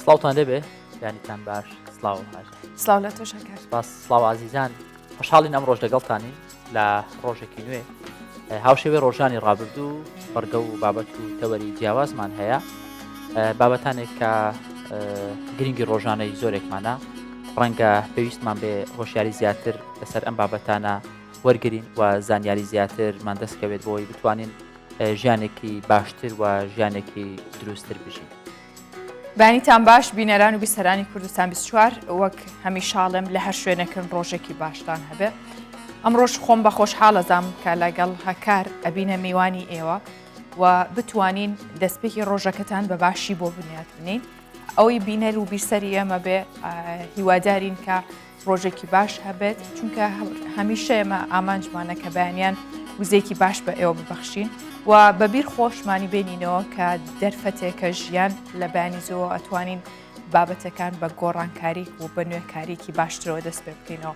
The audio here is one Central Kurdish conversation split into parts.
سڵاوتان لێبێ یانیتان باش سڵاو سڵاو لە تۆش هەکار سپاس سڵاو عزیزان خۆشحاڵین ئەم ڕۆژ لەگەڵتانی لە ڕۆژێکی نوێ هاوشێوەی ڕۆژانی ڕابردوو بەرگە و بابەت و تەوەری جیاوازمان هەیە بابەتانێک کە گرنگی ڕۆژانەی زۆرێکمانە ڕەنگە پێویستمان بێ هۆشیاری زیاتر لەسەر ئەم بابەتانە وەرگرین و زانیاری زیاترمان دەستکەوێت بۆی بتوانین ژیانێکی باشتر و ژیانێکی دروستتر بژین. بانیتان باش بینەران و بیسەرانی کوردستان 24 وەک هەمیشاڵم لە هەر شوێنەکەن ڕۆژێکی باشتان هەبێ. ئەمڕۆژ خۆم بە خۆشحاڵەزام کە لەگەڵ هەکار ئەبینە میوانی ئێوە و بتوانین دەستپێکی ڕۆژەکەتان بە باشی بۆ بنیات بنین. ئەوەی بینەر و بیرسەری ئێمە بێ هیوادارین کە ڕۆژێکی باش هەبێت چونکە هەمیشە ئێمە ئامانجمانە کە بەیانیان وزێکی باش بە ئێوە ببەخشین و بەبیر خۆشمانی بینینەوە کە دەرفەتێکە ژیان لە بەیانی زۆ ئەتوانین بابەتەکان بە گۆڕانکاری و بە نوێکاریکی باشترەوە دەست پێ بکەینەوە.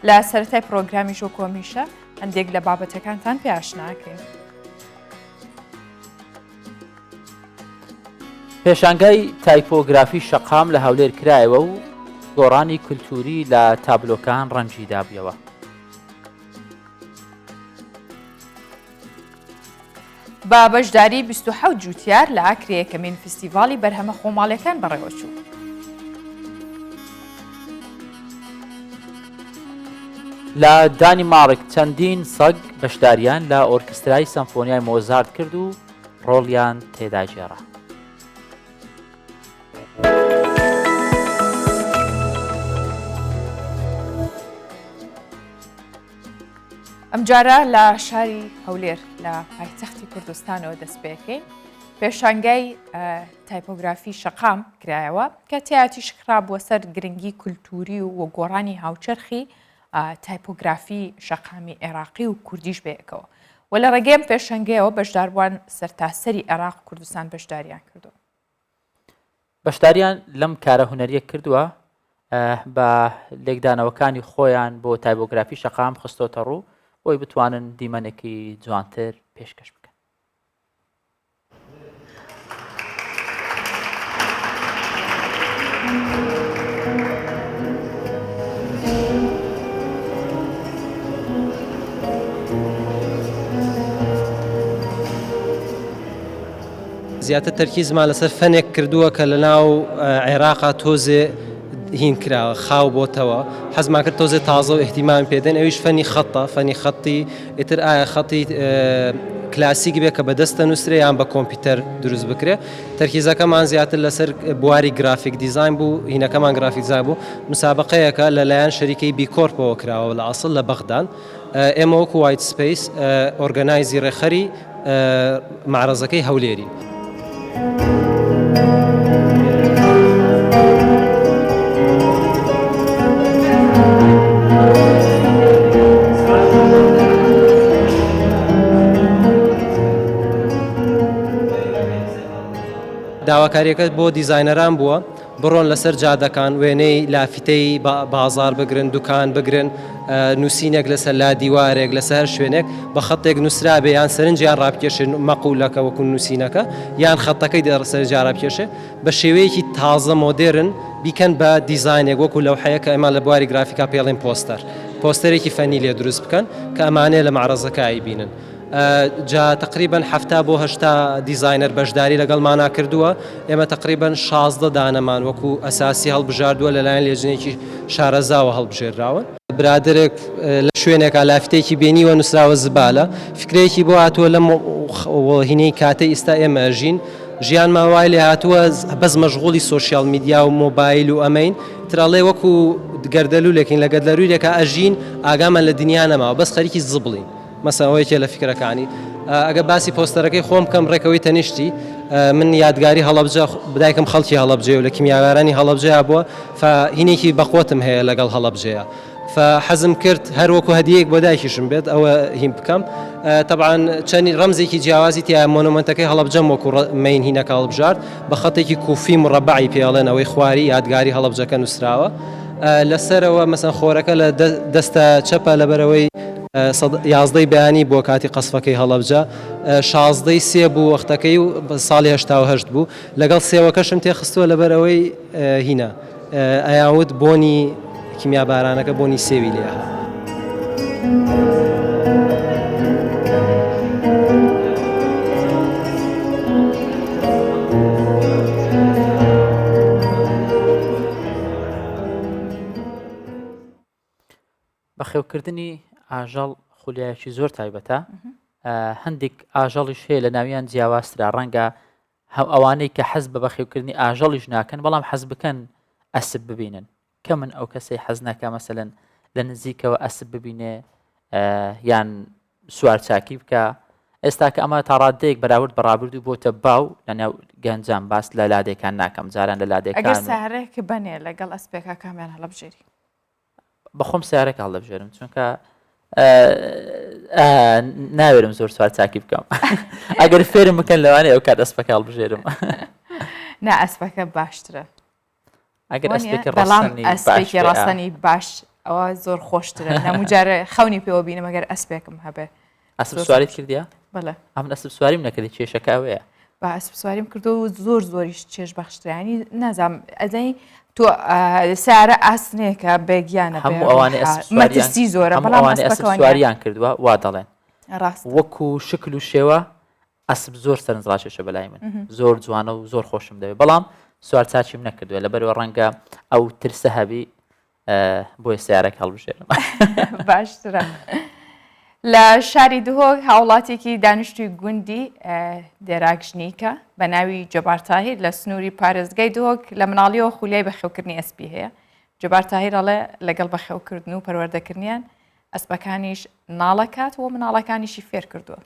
لە سەرەتای پرۆگرامیش و کۆمیشە هەندێک لە بابەتەکانتان پێ ئاشناکەین. پێشانگای تایپۆگرافی شەقام لە هەولێر کرایەوە و گۆڕانی کولتوری لە تابلۆکان ڕەنجی دابیەوە. با بەشداری 27 جوتیار لە ئاکری یەکەمین فستیڤاڵی بەرهەمە خۆماڵیەکان بەڕێوەچوو. لە دانیمارک چەندین سەگ بەشداریان لە ئۆرکسترای سەمفۆنیای مۆزارت کرد و ڕۆڵیان تێدا ژێڕا. ئەمجارە لە شاری هەولێر لە پایتەختی کوردستانەوە دەست پێکەین پێشانگای تایپۆگرافی شەقام کرایەوە کە تیاتی شکرا بووە سەر گرنگی کولتوری و گۆڕانی هاوچەرخی تایپۆگرافی شەقامی عێراقی و کوردیش بەیەکەوە و لە ڕێگەم پێشەنگەیەوە بەشداربووان سەرتاسەری عێراق و کوردستان بەشداریان کردووە. بەشداریان لەم کارە هونەریە کردووە بە لێکدانەوەکانی خۆیان بۆ تایپۆگرافی شەقام خستۆتە ڕوو بۆی بتوانن دیمەنێکی جوانتر پێشکەش بکەن. زیاتر تەرکیزمان لەسەر فەنێک کردووە کە لە ناو عێراقا تۆزێ هین کراوە خاو بۆتەوە حەزمان کرد تۆزێ تازە و احتیمام پێدەن ئەویش فەنی خەتە فەنی خەتی ئیتر ئایا خەتی کلاسیک بێ کە بەدەستە نووسرێ یان بە کۆمپیوتەر دروست بکرێ. تەرکیزەکەمان زیاتر لەسەر بواری گرافیک دیزاین بوو هینەکەمان گرافیک دیزاین بوو مسابقەیەکە لەلایەن شەریکەی بیکۆرپەوە کراوە لە ئاسڵ لە بەغدان ئێمە وەکو وایت سپیس ئۆرگەنایزی ڕێخەری معرەزەکەی هەولێری. داواکاریەکە بۆ دیزاینەران بووە بڕۆن لەسەر جادەکان وێنەی لافیتەی بازار بگرن دوکان بگرن نووسینێک لەسەر لا دیوارێک لەسەر شوێنێک بە خەتێک نووسرابێ یان سەرنجیان ڕابکێشن مەقولەکە وەکو نووسینەکە یان خەتەکەی دەڕسەر جارابکێشێ بە شێوەیەکی تازە مۆدێرن بیکەن بە دیزاینێک وەکو لەوحەیەکە ئەمە لە بواری گرافیکا پێڵێن پۆستەرێکی فەنی لێ دروست بکەن کە ئەمانەیە لە معرەزەکە ئایبینن. جا تقریبا 7 بۆ 8 دیزاینەر بەشداری لەگەڵمانە کردووە ئێمە تقریبا 16 دانەمان وەکو ئەساسی هەڵبژاردووە لەلایەن لێژنێکی شارەزاوە هەڵبژێراوە. برادرێک لە شوێنێکە لافتێکی بینیوە نووسراوە زبالە فکرێکی بۆ هاتووە لەم هینەی کاتەی ئێستا ئێمە ژین ژیانمان وای لێ هاتووە بەس مەشغوڵی سۆشیال میدیا و مۆبایل و ئەمەین ترەڵێ وەکو گەردەلوولێکین لە گەردەلوولێکە ئەژین ئاگامان لە دنیا نەماوە بەس خەریکی زبڵین. مەسەوەیەکێ لە فکرەکانی ئەگە باسی پۆستەرەکەی خۆم بکەم ڕێکەوەی تەنیشتی من یادگاری هەڵەبجە بدایکم خەڵکی هەڵەبجێ و لە کیمیاوارانی هەڵەبجەیە بووە هینێکی بەقوتم هەیە لەگەڵ هەڵەبجەیە فحەزم کرد هەر وەکو هەدیەک بۆ دایکیشم بێت ئەوە هیم بکەم. طبعاً چەندی ڕەمزێکی جیاوازی تیا مۆنومنتەکەی هەڵەبجەم وەکو مین هینەکە هەڵبژارد بە خەتێکی کوفی مڕەبعی پێڵێن ئەوەی خواری یادگاری هەڵەبجەکە نووسراوە لەسەرەوە مەسەن خۆرەکە لە دەستە چەپە لەبەرەوەی یازدەی بەیانی بۆ کاتی قەسفەکەی هەڵەبجە 16 سێ بوو وەختەکەی و ساڵی هەشتا بوو لەگەڵ سێوەکەشم تێخستووە لەبەرەوەی هینە ئەیاوت بۆنی کیمیا بارانەکە بۆنی سێوی لێها. بەخێوکردنی ئاژەڵ خولیایەکی زۆر تایبەتە هەندێک ئاژەڵیش هەیە لە ناویان جیاوازترا ڕەنگە هەم ئەوانەی کە حەز بە بەخێوکردنی ئاژەڵیش ناکەن بەڵام حەز بکەن ئەسب ببینن کە من ئەو کەسەی حەز ناکە مەسەلەن لە نزیکەوە ئەسب ببینێ یان سوار چاکی بکە ئێستا کە ئەمە تا ڕادەیەک بەراورد بەڕابردوو بۆتە باو لە نێو گەنجان باس لە لادێکان ناکەم جاران لە لادێکان ئەگەر سارەیەک بنێ لەگەڵ ئەسپێکا کامیان هەڵەبژێری بەخۆم سیارێک هەڵدەبژێرم چونکە ناوێرم زۆر سوار چاکی بکەم ئەگەر فێرم بکەن لەوانێ ئەو کات ئەسپەکە هەڵبژێرم نا ئەسپەکە باشترە ئەگەر بەڵام ئەسپێکی ڕاستنی باش ئەوە زۆر خۆشترە نەموجارە خەونی پێوە بینم ئەگەر ئەسپێکم هەبێ ئەسب سواری کردیا بەڵێ ئەم ئەسب سواریم نەکردی کێشەکەوەیە با ئەسب سواریم کردو و زۆریش چێژ بەخشترانی نازام ئەزای تۆ سارە ئاسنێکە بێگیانە هەموو ئەوانەی مەترسی زۆرە بەڵام ئەسب سواریان کردووە وا دەڵێن ڕاست وەکو شکل و شێوە ئەسب زۆر سەرنجڕاکێشە بەلای من زۆر جوانە و زۆر خۆشم دەوێت بەڵام سوار چاچیم نەکردووە لەبەرەوە ڕەنگە ئەو ترسە هەبی بۆی سیارێک هەڵبژێرم باشترە. لە شاری دهۆک هاوڵاتێکی دانیشتوی گوندی دێراگژنیکە بە ناوی جەبار تاهیر لە سنووری پارێزگای دهۆک لە مناڵیەوە خولیای بەخێوکردنی ئەسپی هەیە. جەبار تاهیر ئەڵێ لەگەڵ بەخێوکردن و پەروەردەکردنیان ئەسپەکانیش ناڵەکات و مناڵەکانیشی فێر کردووە.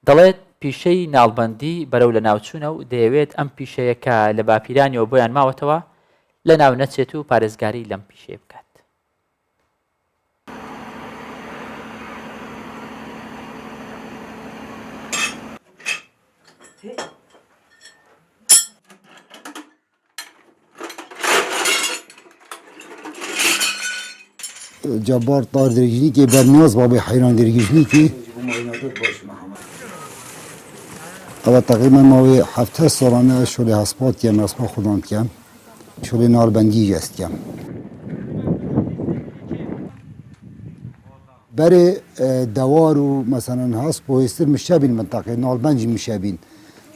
دەڵێت پیشەی ناڵبەندی بەرەو لە ناوچوونە و دەیەوێت ئەم پیشەیەکە لە باپیرانیەوە بۆیان ماوەتەوە لە ناو نەچێت و پارێزگاری لەم پیشەیە بکات. جبار طار درگیری که برنیاز بابی حیران درگیری که اول تقریبا ما 7 سالانه شده هسپات کم هسپات خودم کم شده نالبندی جست کم برای دوار و مثلا هست بویستر مشابین منطقه نالبنجی مشابین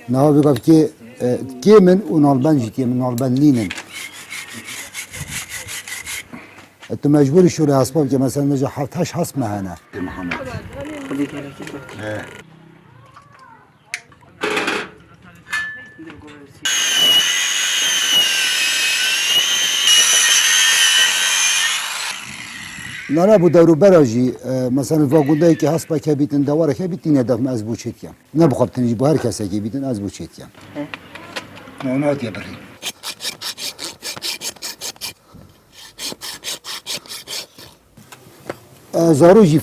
نه بگم که من و نالبنجی که من نالبندلینن تو مجبوری شوره اسباب که مثلا نجا 7 هست مهنه محمد نه بود دورو براجی مثلا واگوندایی که هست با که بیتن دواره که بیتین هدف از بوچیت کم نه بخواب تنجی با هر کسی که بیتن از بوچیت کم نه نات یا بری زاروجی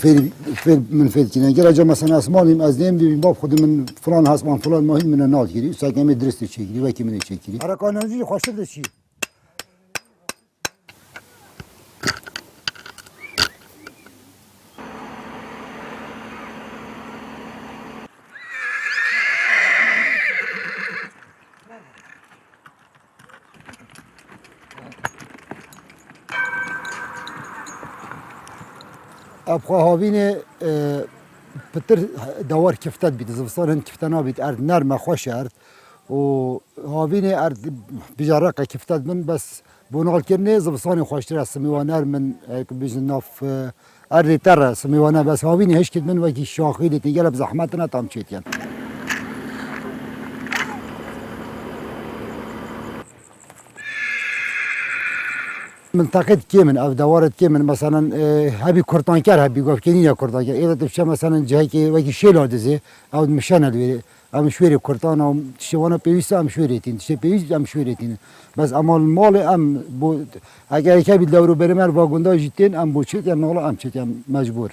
من فید کنه اگر اجا مثلا اسمانیم از نیم ببین باب خود من فلان هست من فلان ماهی من نات گیری ساکمی درست چیگیری و کی من چیگیری حرکانجی خوشت چی ابخوا هاوین پتر دوار کفتت بید زمستان هن کفتنا بید ارد نرم خوش ارد و هاوین ارد بجارق کفتت من بس بونال کرنه زمستان خوشتر است میوانر من بیشتر ناف ارد تر سمیوانه بس هاوین هش کد من وکی شاخی لیتی گلب زحمت نتام چیتین منطقه كيمن او دواره كيمن مثلا هبي كرتانكر هبي قف كنيا كرتانكر اذا تمشي مثلا جهه كي وكي شيل هذا او مشان الويري او مشويري كرتان او تشوانا بيوس ام شويريتين تشي بيوس ام شويريتين بس اما المال ام بو اگر كي بدورو برمر واغوندا جيتين ام بوچيت يعني نولا ام چيت مجبور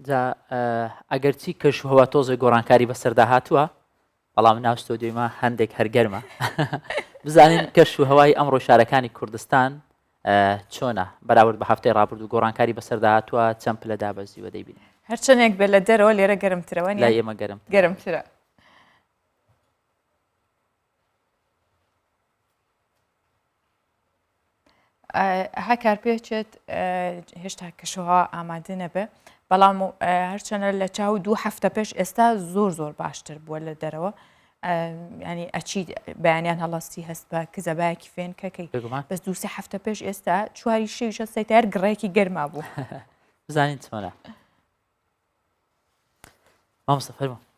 جا ئەگەرچی کەشوهەوا تۆزە گۆڕانکاری بەسەردا هاتووە بەڵام ناو ستۆدیۆمە هەندێک هەرگەرمە بزانین کەشوهەوای ئەمڕۆ شارەکانی کوردستان چۆنە بەراورد بە هەفتەی ڕابرد و گۆڕانکاری بەسەردا هاتووە چەند پلە دابەزیوە دەیبین هەرچەندێک بێت لە دەرەوە لێرە گەرمترەوە لای ئێمە گەرمترە هەکار پێچێت هێشتا کەشوها ئامادە نەبێ بەڵام هەرچەنە لە چاو 2 هەفتە پێش ئێستا زۆر باشتر بووە لە دەرەوە ینی ئەچی بەیانیان هەڵاستی هەست بە کزەبایەکی فێن کەکەی بەس 2 هەفتە پێش ئێستا چواری شێویشە سەیتار گڕێکی گەرما بوو بزانین چۆنە مامۆستا فەرموو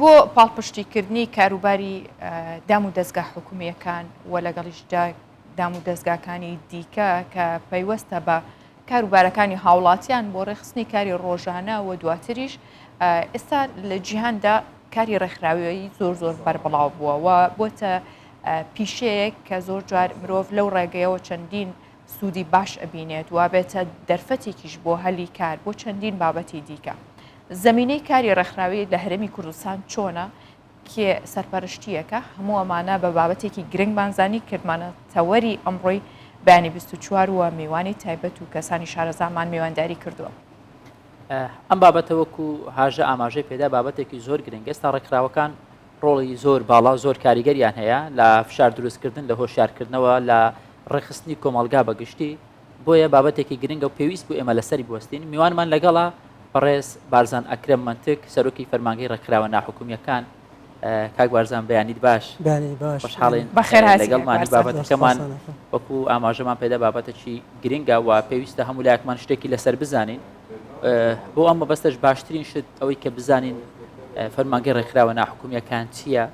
بۆ پاڵپشتیکردنی کاروباری دام و دەستگا حکوومیەکان و لەگەڵیشدا دام و دەستگاکانی دیکە کە پەیوەستە بە کاروبارەکانی هاوڵاتیان بۆ ڕێخستنی کاری ڕۆژانە و دواتریش ئێستا لە جیهاندا کاری ڕێکخراوی زۆر بەربڵاو بووە و بۆتە پیشەیەک کە زۆر جار مرۆڤ لەو ڕێگەیەوە چەندین سوودی باش ئەبینێت و بێتە دەرفەتێکیش بۆ هەلی کار بۆ چەندین بابەتی دیکە. زمینەی کاری ڕێکخراوی لە هەرێمی کوردستان چۆنە کێ سەرپەرشتیەکە هەموو ئەمانە بە بابەتێکی گرنگ بانزانی کردمانە تەوەری ئەمڕۆی بەیانی 24 وە میوانی تایبەت و کەسانی شارەزامان میوانداری کردووە. ئەم بابەتە وەکو هاژە ئاماژەی پێدا بابەتێکی زۆر گرنگ ئێستا ڕێکخراوەکان ڕۆڵی زۆر باڵا زۆر کاریگەریان هەیە لە فشار دروستکردن لە هۆشیارکردنەوە لە ڕێخستنی کۆمەلگا بەگشتی بۆیە بابەتێکی گرنگە و پێویست بوو ئێمە لەسەری بوەستین میوانمان لەگەڵا بەڕێز بارزان ئەکرەم منتک سەرۆکی فەرمانگەی ڕێکخراوە ناحکومیەکان کاک بارزان بەیانی باش خۆشحاڵین لەگەڵمانی بابەتەکەمان وەکو ئاماژەمان پێدا بابەتێکی گرنگە و پێویستە هەموو لایەکمان شتێکی لەسەر بزانین بۆ ئەم مەبەستەش باشترین شت ئەوەی کە بزانین فەرمانگەی ڕێکخراوە ناحکومیەکان چییە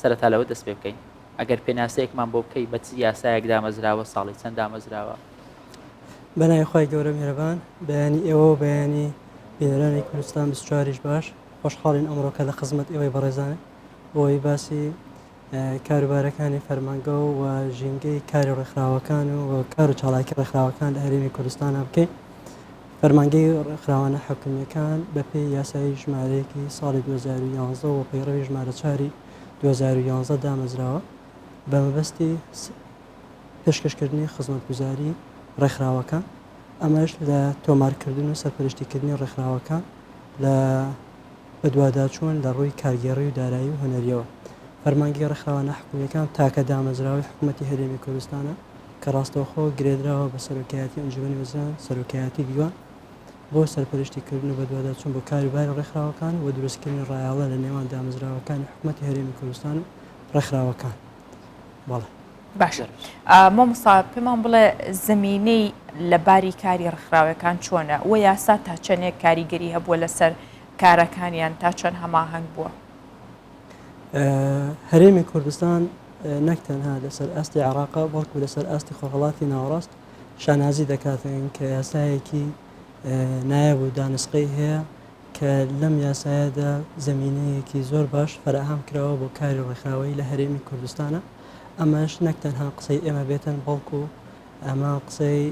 سەرەتا لەوە دەست پێ بکەین ئەگەر پێناسەیەکمان بۆ بکەی بە چ یاسایەک دامەزراوە ساڵی چەند دامەزراوە. بەنای خۆی گەورە میێرەبان بەیانی ئێوە بەیانی بینەرانی کوردستان 24 باش خۆشحاڵین ئەمڕۆکە لە خزمەت ئێوەی بەڕێزانە بۆی باسی کاروبارەکانی فەرمانگە و ژینگەی کاری ڕێکخراوەکان و کار و چاڵاکی ڕێکخراوەکان لە هەرێمی کوردستانە بکەین فەرمانگەی ڕێکخراوانە حکومیەکان بەپێی یاسایی ژمارەیەکی ساڵی 2011 و پەیڕەوی ژمارە 4 2011 دامەزراوە بە مەبەستی پێشکەشکردنی خزمەتگوزاری ڕێکخراوەکان ئەمەش لە تۆمارکردن و سەرپەرشتیکردنی ڕێکخراوەکان لە بەدواداچوون لە ڕووی کارگێڕی و دارایی و هەنەریەوە فەرمانگەی ڕێکخراوانە حکومیەکان تاکە دامەزراوی حکوومەتی هەرێمی کوردستانە کە ڕاستەوخۆ گرێدراوە بە سەرۆکایەتی ئەنجومەنی وەزان سەرۆکایەتی دیوان بۆ سەرپەرشتیکردن و بەدواداچوون بۆ کاروباری ڕێکخراوەکان و دروستکردنی ڕایاڵە لە نێوان دامەزراوەکانی حکوومەتی هەرێمی کوردستان و ڕێکخراوەکان بەڵێ باش مامۆستا پێمان بڵێ زمینەی لە باری کاری ڕێکخراوەکان چۆنە و یاسا تا چەندێک کاریگەری هەبووە لەسەر کارەکانیان تا چەند هەماهەنگ بووە هەرێمی کوردستان نەک تەنها لەسەر ئاستی عێراقا بەڵکو لەسەر ئاستی خۆڵاتی ناوەڕاست شانازی دەکاتن کە یاسایەکی نایب و دانسقەی هەیە کە لەم یاسایەدا زمینەیەکی زۆر باش فراهەم کراوە بۆ کاری ڕێکخراوەی لە هەرێمی کوردستانە ئەمەش نەک تەنها قسەی ئێمە بێتن بەڵکو ئەمە قسەی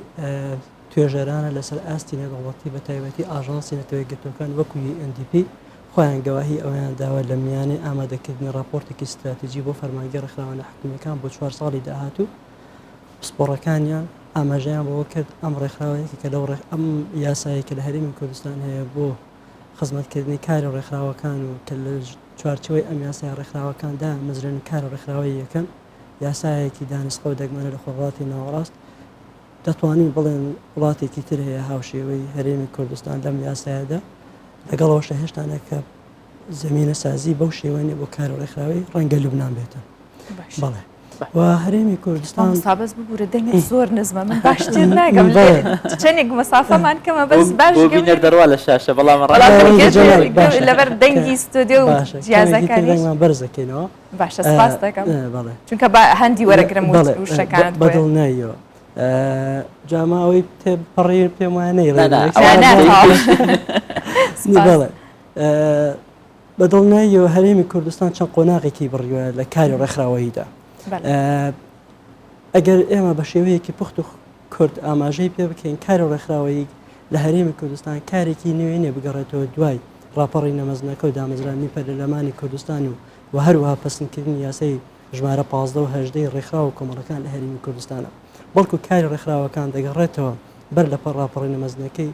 توێژەرانە لەسەر ئاستی نێودەوڵەتی بە تایبەتی ئاژانسی نەتەوەی گرتوەکان وەکو UNDP خۆیان گەواهی ئەویان داوە لە میانەی ئامادەکردنی راپۆرتێکی استراتیجی بۆ فەرمانگەی ڕێکخراوانە حکومیەکان بۆ 4 ساڵی داهاتوو پسپۆڕەکانیان ئاماژەیان بۆ کرد ئەم ڕێکخراوەیەکی کە لەو ئەم یاسایەکە لە هەرێمی کوردستان هەیە بۆ خزمەتکردنی کاری ڕێکخراوەکان و کە لە چوارچەوەی ئەم یاسای ڕێکخراوەکاندا مزرن کاری ڕێکخراوەی یەکەم یاسایەکی دانسقە و دەگمەنە لە خۆڵاتی ناوەڕاست دەتوانین بڵێن وڵاتێکی تر هەیە هاوشێوەی هەرێمی کوردستان لەم یاسایەدا لەگەڵەوەشە هێشتانە کە زمینە سازی بەو شێوەیە بۆ کار ڕێکخراوی ڕەنگە لوبنان بێتە بەڵێ و هەرێمی کوردستان سابەز ببوورە دەنگت زۆر نزمە من باشتر ناگەم چەندێک مەسافەمان کەمە بەس باش دەروا لە شاشە بەڵام لەبەر دەنگی ستودیۆ و جیازەکانی بەرزەکەینەوە باشە سپاس دەکەم چونکە هەندی وەرەگرم و شەکانت بەدڵ نایەوە جاماوەی پەڕی پێم وایە بەڵێ بەدڵ نایەوە هەرێمی کوردستان چەند قۆناغێکی بڕیوە لە کاری ڕێکخراوەییدا ئەگەر ئێمە بە شێوەیەکی پوخت و کورد ئاماژەی پێ بکەین کاری ڕێکخراوەیی لە هەرێمی کوردستان کارێکی نوێنێ بگەڕێتەوە دوای راپەڕی نەمەزنەکە و دامەزرانی پەرلەمانی کوردستان و هەروەها پەسەندکردنی یاسای ژمارە 15 و 18 ڕێکخراو و کۆمەڵەکان لە هەرێمی کوردستانە بەڵکو کاری ڕێکخراوەکان دەگەڕێتەوە بەر لە راپەڕی نەمەزنەکەی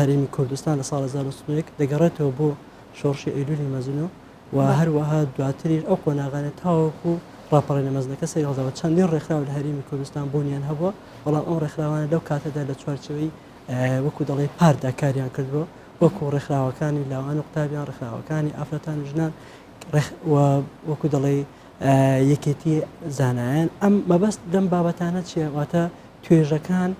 هەرێمی کوردستان لە ساڵ 1970 دەگەڕێتەوە بۆ شۆڕشی ئەیلولی مەزنۆ و هەروەها دواتریش ئەو قۆناغانە تاوەکو راپەڕی نەمەزنەکە سەیڕداوە چەندین ڕێکخراو لە هەرێمی کوردستان بوونیان هەبووە بەڵام ئەم ڕێکخراوانە لەو کاتەدا لە چوارچەوەی وەکو دەڵێ پاردا کاریان کردبوو وەکو ڕێکخراوەکانی لاوان و قوتابیان ڕێکخراوەکانی ئافرەتان و ژنان وەکو دەڵێ یەکێتی زانایان ئەم مەبەست لەم بابەتانە چیە واتە توێژەکان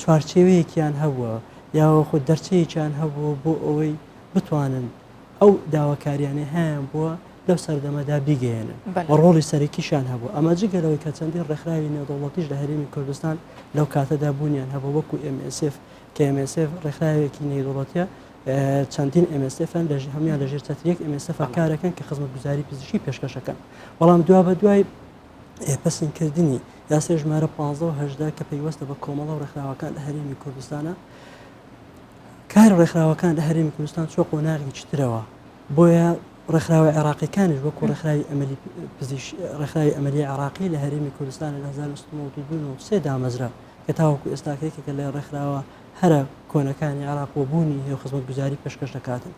چوارچێوەیەکیان هەبووە یاوەخۆ دەرچەیەکیان هەبووە بۆ ئەوەی بتوانن ئەو داواکاریانە هەیەیان بووە لەو سەردەمەدا بیگەێنن ڕۆڵی سەرەکیشان هەبوو ئەمە جگەلەوەی کە چەندین ڕێکخراوی نێودەوڵەتیش لە هەرێمی کوردستان لەو کاتەدا بوونیان هەبوو وەکو MSF کە MSF ڕێکخراوێکی نێودەوڵەتیە چەندین MSFن لە هەمیان لەژێر چەترێک MSF کارەکەن کە خزمەتگوزاری پزیشکی پێشکەشەکەن بەڵام دوا بە دوای پەسەندکردنی یاسای ژمارە 15 و 18 کە پەیوەستە بە کۆمەڵە و ڕێکخراوەکان لە هەرێمی کوردستانە کار ڕێکخراوەکان لە هەرێمی کوردستان چۆ قۆناغی چترەوە بۆیە ڕێکخراوی عێراقیەکانیش وەکو ڕێکخراوی ئەمەلی عێراقی لە هەرێمی کوردستان لە 1993 دامەزرا کە تاوەکو ئێستاکەیەکە لە ڕێکخراوە هەرە کۆنەکانی عێراق و بوونی هێو خزمەتگوزاری پێشکەش دەکاتن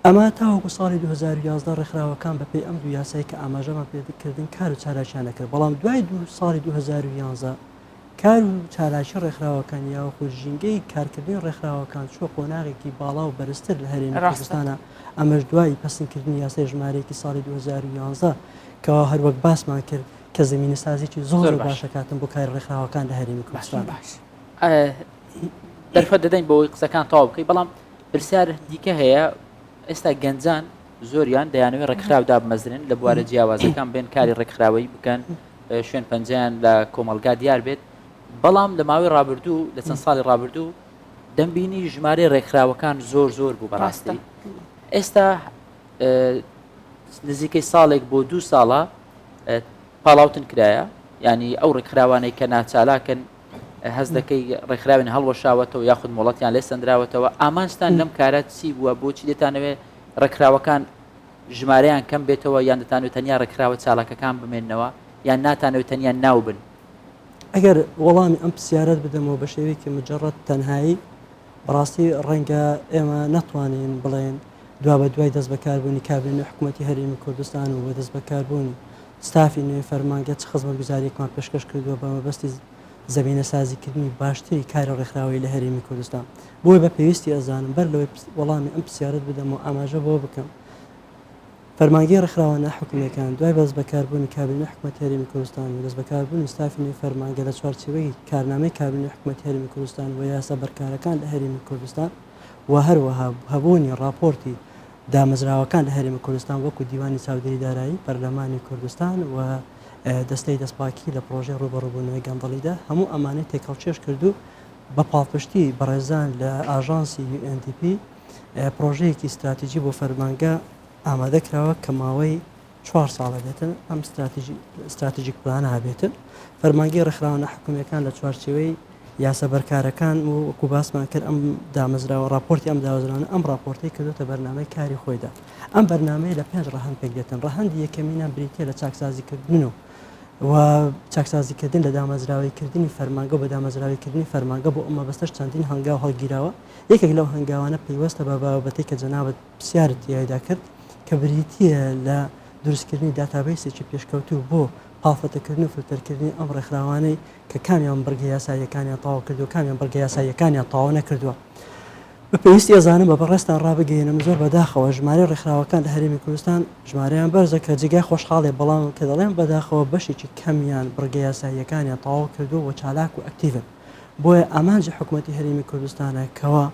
ئەمە تاوەکو ساڵی 2011 ڕێکخراوەکان بەپێی ئەم دوو یاسایی کە ئاماژەمان پێکردن کار و چالاکیان نەکرد بەڵام دوای ساڵی 2011 کار و چالاکی ڕێکخراوەکان یاوەخۆ ژینگەی کارکردنی ڕێکخراوەکان چوە قۆناغێکی باڵا و بەرزتر لە هەرێمی کوردستانە ئەمەش دوای پەسەندکردنی یاسای ژمارەیەکی ساڵی 2011 کەوا هەروەک باسمان کرد کە زمینە سازیی زۆر باشەکاتن بۆ کاری ڕێکخراوەکان لە هەرێمی کوردستان دەرفەت دەدەین بۆی قسەکان تەواو بکەی بەڵام پرسیار دیکە هەیە ئێستا گەنجان زۆریان دەیانەوێت ڕێکخراودا بمەزرن لە بوارە جیاوازەکان بێن کاری ڕێکخراوەی بکەن شوێن پەنجیان لە کۆمەلگا دیار بێت بەڵام لە ماوەی ڕابردوو لە چەند ساڵی ڕابردوو دەمبینی ژمارەی ڕێکخراوەکان زۆر بوو بەڕاستی ئێستا نزیکەی ساڵێک بۆ 2 ساڵە پاڵاوتن کرایە ینی ئەو ڕێکخراوانەی کە ناچالاکەن هەز دەکەی ڕێکخراوێن هەڵوەشاوەتەوە یاخود وڵاتیان لێ سندراوەتەوە ئامانجتان لەم کارە چی بووە بۆچی دەتانەوێت ڕێکخراوەکان ژمارەیان کەم بێتەوە یان دەتانوێت تەنیا ڕێکخراوە چالاکەکان بمێننەوە یان ناتانەوێت تەنیا ناو بن ئەگەر وەڵامی ئەم پرسیارەت بدەمەوە بە شێوەیەکی مجرڕەت تەنهایی بەڕاستی ڕەنگە ئێمە ناتوانین بڵێن دوا بە دوای دەست بەکاربوونی کابینە حکوومەتی هەرێمی کوردستان و بە دەست بەکاربوونی ستافی نوێ فەرمانگە چ خزمەتگوزاریەکمان پێشکەش کردووە بە مەبەستی زەمینە سازیکردنی باشتری کارە ڕێکخراوەی لە هەرێمی کوردستان بۆی بە پێویستی ئەزانم بەر لەوەی وەڵامی ئەم پرسیارەت بدەمەوە ئاماژە بۆ بکەم فەرمانگەی ڕێکخراوانە حکوومەکان دوای بەس بەکاربوونی کابینە حکوومەتی هەرێمی کوردستان و دەست بەکاربوونی ستافی نوێ فەرمانگە لە چوارچێوەی کارنامەی کابینە حکوومەتی هەرێمی کوردستان و یاسا بەرکارەکان لە هەرێمی کوردستان و هەروەها هەبوونی راپۆرتی دامەزراوەکان لە هەرێمی کوردستان وەکو دیوانی چاودێری دارایی پەرلەمانی کوردستان و دەستەی دەستپاکی لە پرۆژەی ڕوبەڕووبوونەوەی گەندەڵیدا هەموو ئەمانەی تێکەڵچێش کردو بە پاڵپشتی بەڕێزان لە ئاژانسی UNDP پرۆژەیەکی استراتیژی بۆ فەرمانگە ئامادەکراوە کە ماوەی 4 ساڵە بێتن ئەم استراتیژیک پلانە هەبێتن فەرمانگەی ڕێکخراوانە حکوومەکان لە چوارچێوەی یاسە بەرکارەکان و وەکو باسمان کرد ئەم دامەزراوە راپۆرتی ئەم داوازرانە ئەم راپۆرتی کردوتە بەرنامەی کاری خۆیدا ئەم بەرنامەیە لە 5 ڕەهەند پێک دێتن ڕەهەندی یەکەمینان بریتە لە چاکسازیکردن و چاکسازیکردن لە دامەزراوەیکردنی فەرمانگە بە دامەزراوەیکردنی فەرمانگە بۆ ئەمە بەستەش چەندین هەنگاو هەڵگیراوە یەکێک لەو هەنگاوانە پەیوەستە بە بابەتەی کە جەنابەت پرسیارت یادا کرد کە بریتیە لە دروستکردنی داتابیسێکی پێشکەوتوو بۆ پاڵفەتەکردن و فلتەرکردنی ئەم ڕێکخراوانەی کە کامیان بەرگە یاساییەکانیان تەواو کردو کامیان بەرگە یاساییەکانیان تەواو نەکردووە بە پێویستی ئەزانم بە بەڕێستان ڕابگەێنم زۆر بەداخەوە ژمارە ڕێکخراوەکان لە هەرێمی کوردستان ژمارەیان بەرزە کە جگای خۆشحاڵێ بەڵام کە دەڵێن بەداخەوە بەشێکی کەمیان بەرگە یاساییەکانیان تەواو کردو و چالاک و ئەکتیڤن بۆیە ئامانجی حکوومەتی هەرێمی کوردستانە کەوە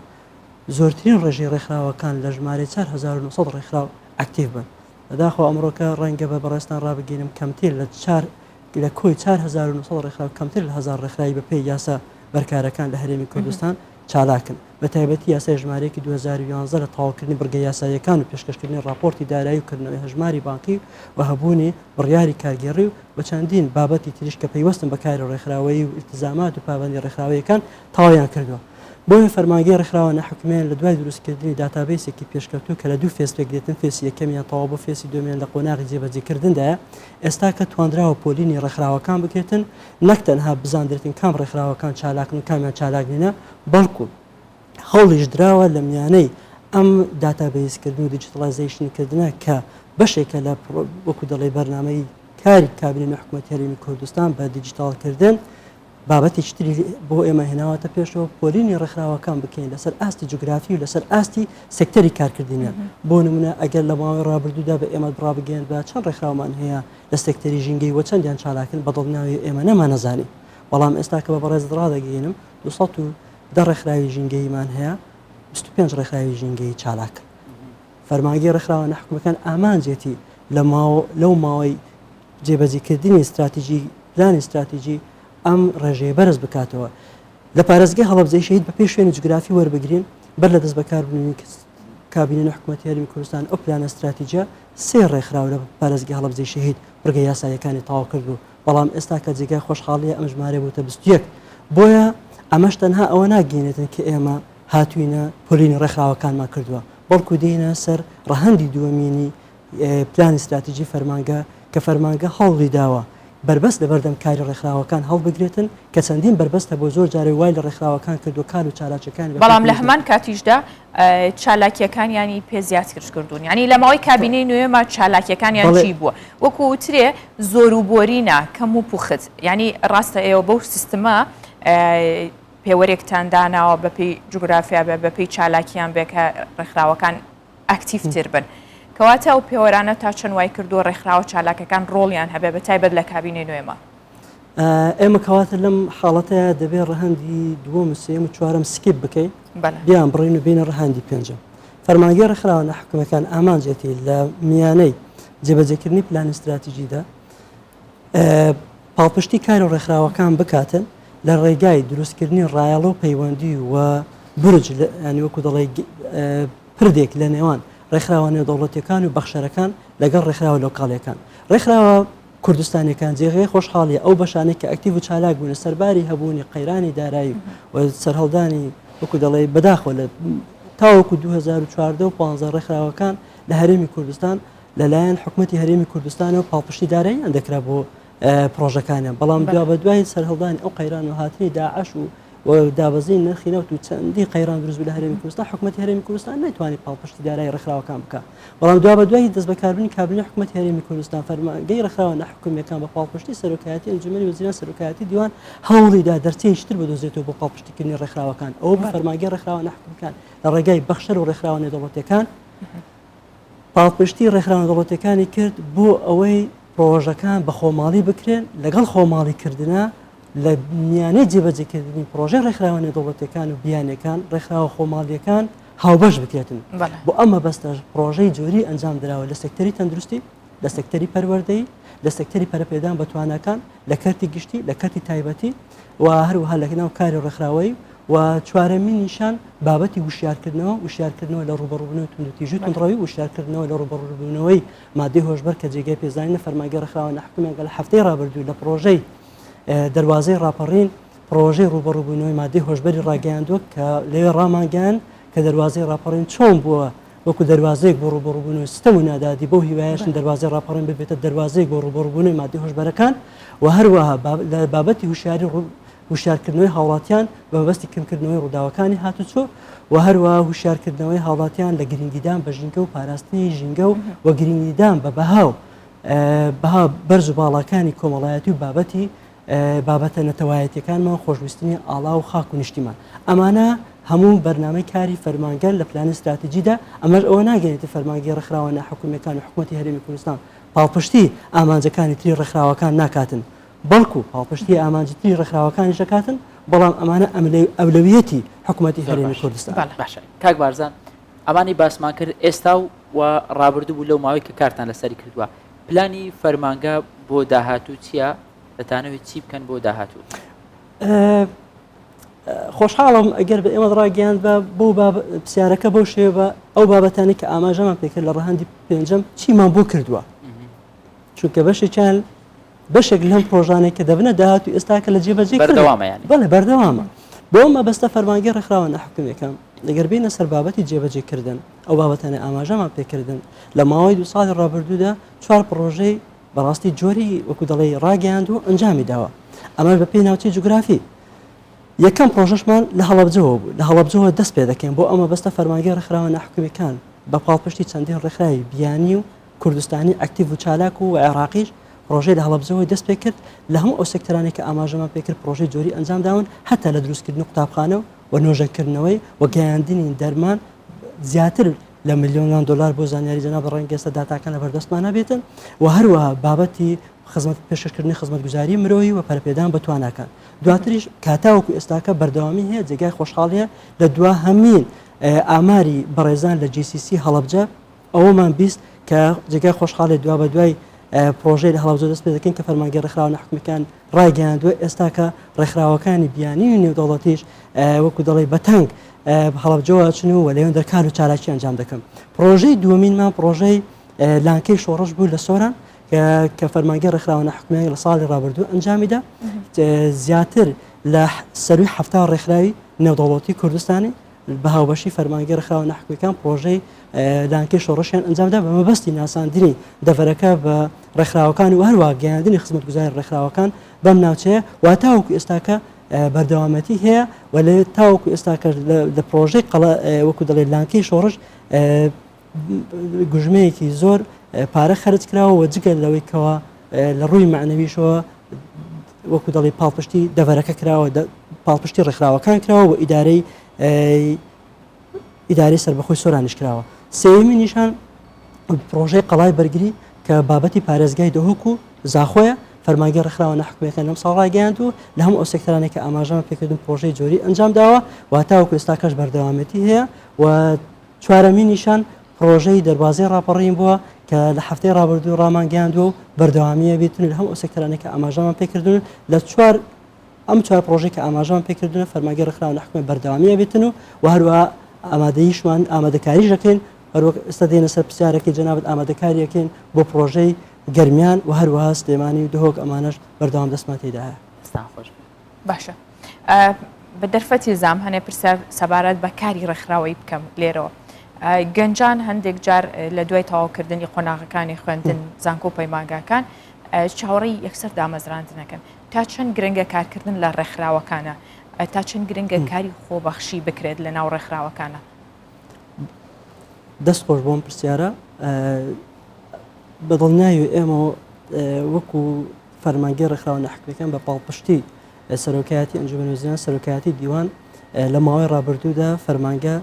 زۆرترین ڕێژەی ڕێکخراوەکان لە ژمارە 4900 ڕێکخراو ئەکتیڤ بن بەداخەوە ئەمڕۆکە ڕەنگە بە بەڕێستان ڕابگەێنم کەمتر لە کۆی 4900 ڕێکخراو کەمتر لە 1000 ڕێکخراوی بە پێی یاسا بەرکارەکان لە هەرێمی کوردستان چالاکن بە تایبەتی یاسای ژمارەیەکی 2011 لە تەواوکردنی بەرگە یاساییەکان و پێشکەشکردنی راپۆرتی دارایی و کردنەوەی هەژماری بانکی و هەبوونی بڕیاری کارگێڕی و بە چەندین بابەتی تریش کە پەیوەستن بە کاری ڕێکخراوەیی و ئیلتزامات و پابەندی ڕێکخراوەیەکان تەواویان کردووە بۆیە فەرمانگەی ڕێکخراوانە حکوومەیان لە دوای دروستکردنی داتابیسێکی پێشکەوتوو کە لە دوو فێس پێک دێتن فێسی یەکەمیان تەواو بۆ فێسی دومیان لە قۆناغی جێبەجێکردندایە ئێستا کە توانراوە پۆلینی ڕێکخراوەکان بکرێتن نەک تەنها بزانرێتن کام ڕێکخراوەکان چالاکن و کامیان چالاکنینە بەڵکو هەوڵیش دراوە لە میانەی ئەم داتابیسکردن و دیجیتەڵایزیشنکردنە کە بەشێکە لە وەکو دەڵێ بەرنامەی کاری کابینە حکوومەتی هەرێمی کوردستان بە دیجیتاڵکردن بابەتێکی تری بۆ ئێمە هێناوەتە پێشەوە پۆلینی ڕێکخراوەکان بکەین لەسەر ئاستی جوگرافی و لەسەر ئاستی سێکتەری کارکردنیان بۆ نمونە ئەگەر لە ماوەی ڕابردوودا بە ئێمە ڕابگەێن بە چەند ڕێکخراومان هەیە لە سێکتەری ژینگەی وە چەندیان چالاکن بەدڵنیاوی ئێمە نەمانەزانی بەڵام ئێستا کە بە بەڕێز ڕادەگەێنم 210 ڕێکخراوی ژینگەیمان هەیە 25 ڕێکخراوی ژینگەی چالاک فەرمانگەی ڕێکخراوانە حکوومەکان ئامانجێتی لەو ماوەی جێبەجێکردنی استراتیژی پلانی استراتیژی ئەم ڕێژەیە بەرز بکاتەوە لە پارێزگای هەڵەبجەی شەهید بە پێش شوێنی جوگرافی وەربگرین بەر لە دەست بەکاربوونی کابینە حکوومەتی هەرێمی کوردستان ئەو پلانە استراتیژیە 3 ڕێکخراو لە پارێزگای هەڵەبجەی شەهید بەرگە یاساییەکانی تەواو کردو بەڵام ئێستا کە جێگای خۆشحاڵیە ئەم ژمارە بووتە 21 بۆیە ئەمەش تەنها ئەوە ناگەێنێتن کە ئێمە هاتوینە پۆلینی ڕێکخراوەکانمان کردووە بەڵکو دێنە سەر ڕەهەندی دووەمینی پلانی استراتیژی فەرمانگە کە فەرمانگە هەوڵی داوە بربەست لە بەردەم کاری ڕێکخراوەکان هەڵبگرێتن کە چەندین بربەستە بۆ زۆر جارێ وای لە ڕێکخراوەکان کردو کار و چالاکیەکانی بەڵام لە هەمان کاتیشدا چالاکیەکانیانی پێ زیاتر کردوون ینی لە ماوەی کابینەی نوێمە چالاکیەکانیان چی بووە وەکو وترێ زۆروبۆرینە کەم و پوخت ینی ڕاستە ئێوە بەو سیستەمە پێوەرێکتانداناوە بەپی جوگرافیا بەپی چالاکیان بێ کە ڕێکخراوەکان ئەکتیڤتر بن کەواتە ئەو پێوەرانە تا چەند وای کردو ڕێکخراوە چالاکەکان ڕۆڵیان هەبێ بە تایبەت لە کابینەی نوێمە ئێمە کەواتە لەم حاڵەتەیە دەبێت ڕەهەندی دووەم و سێم و چوارەم سکیپ بکەین بیان بڕین و بینە ڕەهەندی پێنجەم فەرمانگەی ڕێکخراوانە حکوومەکان ئامانجێتی لە میانەی جێبەجێکردنی پلان استراتیژیدا پاڵپشتی کار و ڕێکخراوەکان بکاتن لە ڕێگای دروستکردنی ڕایەڵە و پەیوەندی و برج ینی وەکو دەڵێ پردێک لە نێوان ڕێکخراوە نێودەوڵەتیەکان و بەخشەرەکان لەگەڵ ڕێکخراوە لۆکاڵیەکان ڕێکخراوە کوردستانیەکان جێغێ خۆشحاڵیە ئەو بەشانێک کە ئەکتیڤ و چالاک بوون سەرباری هەبوونی قەیرانی دارایی و سەرهەڵدانی وەکو دەڵێ بەداخۆ لە تاوەکو 2014 و 15 ڕێکخراوەکان لە هەرێمی کوردستان لەلایەن حکوومەتی هەرێمی کوردستانەوە پاڵپشتی داراییان دەکرا بۆ پرۆژەکانیان بەڵام دوا بە دوای سەرهەڵدانی ئەو قەیران و هاتنی داعش و دابەزین نرخی نەوت و چەندی قەیران دروست بوو لە هەرێمی کوردستان حکوومەتی هەرێمی کوردستان نەیتوانی پاڵپشتی دارایی ڕێکخراوەکان بکات بەڵام دوا بە دوای دەست بەکاربوونی کابینەی حکوومەتی هەرێمی کوردستان فەرمانگەی ڕێکخراوە نەحکوومیەکان بە پاڵپشتی سەرۆکایەتی ئەنجومەنی وەزیران سەرۆکایەتی دیوان هەوڵیدا دەرچەیەشتر بەدۆزێتەوە بۆ پاڵپشتیکردنی ڕێکخراوەکان ئەوە بە فەرمانگەی ڕێکخراوە نەحکوومیەکان لە ڕێگای بەخشەر و ڕێکخراوە نێودەوڵەتیەکان پاڵپشتی ڕێکخراوە نێودەوڵەتیەکانی کرد بۆ ئەوەی پرۆژەکان بە خۆماڵی بکرێن لەگەڵ خۆماڵیکردنە لە میانەی جێبەجێکردنی پرۆژەی ڕێکخراوە نێودەوڵەتیەکان و بیانەکان ڕێکخراوە خۆماڵیەکان هاوبەش بکرێتن بۆ ئەمە بەستە پرۆژەی جۆری ئەنجام درراوە لە سەکتەری تەندروستی لە سەکتەری پەروەردەی لە سەکتەری پەرەپێدان بە توانەکان لە کەرتی گشتی لە کەرتی تایبەتی و هەروەها لە ناو کاری ڕێکخراوەی و چوارەمینیشان بابەتی وشیارکردنەوە لە ڕوبەڕووبوونەوەی توندوتیژی توندڕەوی وشیارکردنەوە لە ڕوبەڕووبوونەوەی مادەی هۆشبەر کە جێگای پێزانینە فەرمانگەی ڕێکخراوە نەحکوومیەکە لە هەفتەی ڕابردوو لە پرۆژەی دەواازەی ڕاپەڕین پرۆژەی ڕوبەڕووبوونەوەی مادەی هۆشبەری ڕاگەیاندووە کە لەوێ ڕامانگەیان کە دەواازەی ڕاپەڕین چۆن بووە وەکو دەواازەیەک بۆ ڕوبەڕووبوونەوەی سیستەم و نادادی بۆ هیوایەشن دەواازەی ڕاپەڕین ببێتە دەواازەیەک بۆ ڕوبەڕووبوونەوەی مادەی هۆشبەرەکان و هەروەها لە بابەتی وشارکردنەوەی هاوڵاتیان بە بەستی کەمکردنەوەی ڕووداوەکانی هاتوچۆ و هەروەها وشارکردنەوەی هاوڵاتیان لە گرنگیدان بە ژینگە و پاراستنی ژینگە و گرنگیدان بە بەها بەرز و باڵاکانی کۆمەڵایەتی و بابەتە نەتەوایەتیەکانمان خۆشویستنی ئاڵا و خاک و نیشتیمان ئەمانە هەموو بەرنامەی کاری فەرمانگەر لە پلانی استراتیجیدا ئەمەش ئەوە ناگەێتە فەرمانگەی ڕێکخراوە ناحکوومیەکان و حکوومەتی هەرێمی کوردستان پاڵپشتی ئامانجەکانی تری ڕێکخراوەکان ناکاتن بەڵکو پاڵپشتی ئامانجی تری ڕێکخراوەکانی شەکاتن بەڵام ئەمانە ئەولەویەتی حکوومەتی هەرێمی کوردستان باشە کاک بارزان ئەمانی باسمان کرد ئێستا و ڕابردوو بوو لەو ماوەی کە کارتان لەسەری کردووە پلانی فەرمانگە بۆ داهاتوو چییە دەتانەوێت چی بکەن بۆ داهاتوو خۆشحاڵم ئەگەر بە ئێمە ڕاگەیان بە بۆ پرسیارەکە بەو شێوە ئەو بابەتانی کە ئاماژەمان پێکرد لە ڕەهەندی پێنجەم چیمان بۆ کردووە چونکە بەشێکیان بەشێک لەم پرۆژانێک کە دەبنە داهاتوو ئێستاکە لە جێبەجێ بەڵێ بەردەوامە بۆ ئەمە بەستە فەرمانگەی ڕێکخراوە ناحکوومیەکان لەگەر بینە سەر بابەتی جێبەجێکردن ئەو بابەتانە ئاماژەمان پێکردن لە ماوەی 2 ساڵی ڕابردوودا 4 پرۆژەی بەڕاستی جۆری وەکو دەڵێ ڕاگەیاند و ئەنجامی داوە ئەمەش بە پێی ناوچەی جوگرافی یەکەم پرۆژەشمان لە هەڵەبجەوە بوو لە هەڵەبجەوە دەست پێ دەکەین بۆ ئەمە بەستە فەرمانگەی ڕێکخراوە ناحکوومیەکان بە پاڵپشتی چەندین ڕێکخراوی بیانی و کوردستانی ئەکتیڤ و چالاک و عێراقیش پرۆژەی لە هەڵەبجەوەی دەست پێ کرد لە هەموو ئەو سێکتەرانێک کە ئاماژەمان پێکرد پرۆژەی جۆری ئەنجام داون هەتا لە دروستکردن قوتابخانە و نۆژەکردنەوەی و گەیاندنی دەرمان زیاتر لە ملیۆنان دلار بۆ زانیاری جەناب ڕەنگە ئێستا داتاکان لە بەردەستمان نابێتن و هەروەها بابەتی خزمەت پێشکردنی خزمەتگوزاری مرۆیی و پەرپێدان بە تواناکان دواتریش کاتاوەکو ئێستاکە بەردەوامی هەیە جێگای خۆشحاڵیە لە دوا هەمین ئاماری بەڕێزان لە GCC هەڵەبجە ئەوەمان بیست کە جێگای خۆشحاڵی دوا بە دوای پرۆژەی لە هەڵەبجە دەست پێ دەکەین کە فەرمانگەی ڕێکخراوە ناحکوومیەکان ڕاگەیاندووە ئێستاکە ڕێکخراوەکانی بیانی و نێودەوڵەتیش وەکو دەڵێ بەتەنگ هەڵەبجەوە چن و لەوێن دەرکار و چالاکی ئەنجام دەکەم پرۆژەی دووەمینمان پرۆژەی لانکەی شۆڕش بوو لە سۆران کە فەرمانگەی ڕێکخراوە ناحکوومیەکان لە ساڵی ڕابردوو ئەنجامیدا زیاتر لە سەروی 70 ڕێکخراوی نێودەوڵەتی کوردستانی بە هاوبەشی فەرمانگەی ڕێکخراوە ناحکوومیەکان پرۆژەی لانکەی شۆڕشیان ئەنجامدا بە مەبەستی ناساندنی دەڤەرەکە بە ڕێکخراوەکان و هەروە گەیاندنی خزمەتگوزاری ڕێکخراوەکان بەم ناوچەیە وا تاوەکو ئێستاکە بەردەوامەتی هەیە و لە تاوەکو ئێستاکە لە پرۆژەی وەکو دەڵێ لانکەی شۆڕش گوژمەیەکی زۆر پارە خەرج کراوە و جگە لەوەی کەوە لە ڕووی معنەویشەوە وەکو دەڵێ پاڵپشتی دەڤەرەکە کراوە پاڵپشتی ڕێکخراوەکان کراوە و ئیدارەی سەربەخۆی سۆرانیش کراوە سێمی نیشان پرۆژەی قەڵای بەرگری کە بابەتی پارێزگای دەهۆک و زاخۆیە فەرمانگەی ڕێکخراوە ناحکوومیەکان لەم ساڵ ڕاگەیاند و لە هەموو ئەو سێکتەرانێک کە ئاماژەمان پێکردن پرۆژەی جۆری ئەنجام داوە و تاوەکو ئێستاکەش بەردەوامەتی هەیە و چوارەمی نیشان پرۆژەی دەربازەی ڕاپەڕین بووە کە لە هەفتەی ڕابردوو ڕامانگەیاندووە و بەردەوامیە بێتن لە هەموو ئەو سێکتەرانێک کە ئاماژەمان پێکردن لە ئەم چوار پرۆژەی کە ئاماژەمان پێکردن فەرمانگەی ڕێکخراوە ناحکوومیە بەردەوامیە بێتن و هەروەها ئامادەییشمان ئامادەکاریش دەکەین هەروەک ئێستا دێنە سەر پرسیارێکی جەنابەت ئامادەکاریەکەین بۆ پرۆژەی گەرمیان و هەروەها سلێمانی و دهۆک ئەمانەش بەردەوام دەستمان تێدا هەیە. ستان خۆش باشە بە دەرفەتی زام هەنێ پرسیار سەبارەت بە کاری ڕێکخراوەی بکەم لێرەوە گەنجان هەندێک جار لە دوای تەواوکردنی قۆناغەکانی خوێندن زانکۆ و پەیمانگاکان چاوەڕێی یەکسەر دامەزراندنەکەن تا چەند گرنگە کارکردن لە ڕێکخراوەکانە تا چەند گرنگە کاری خۆبەخشی بکرێت لە ناو ڕێکخراوەکانە. دەست خۆش بۆم پرسیارە بەدڵنیایی ئێمە وەکو فەرمانگەی ڕێکخراوە نەحکومیەکان بە پاڵپشتی سەرۆکایەتی ئەنجومەن وەزیران سەرۆکایەتی دیوان لە ماوەی ڕابردوودا فەرمانگە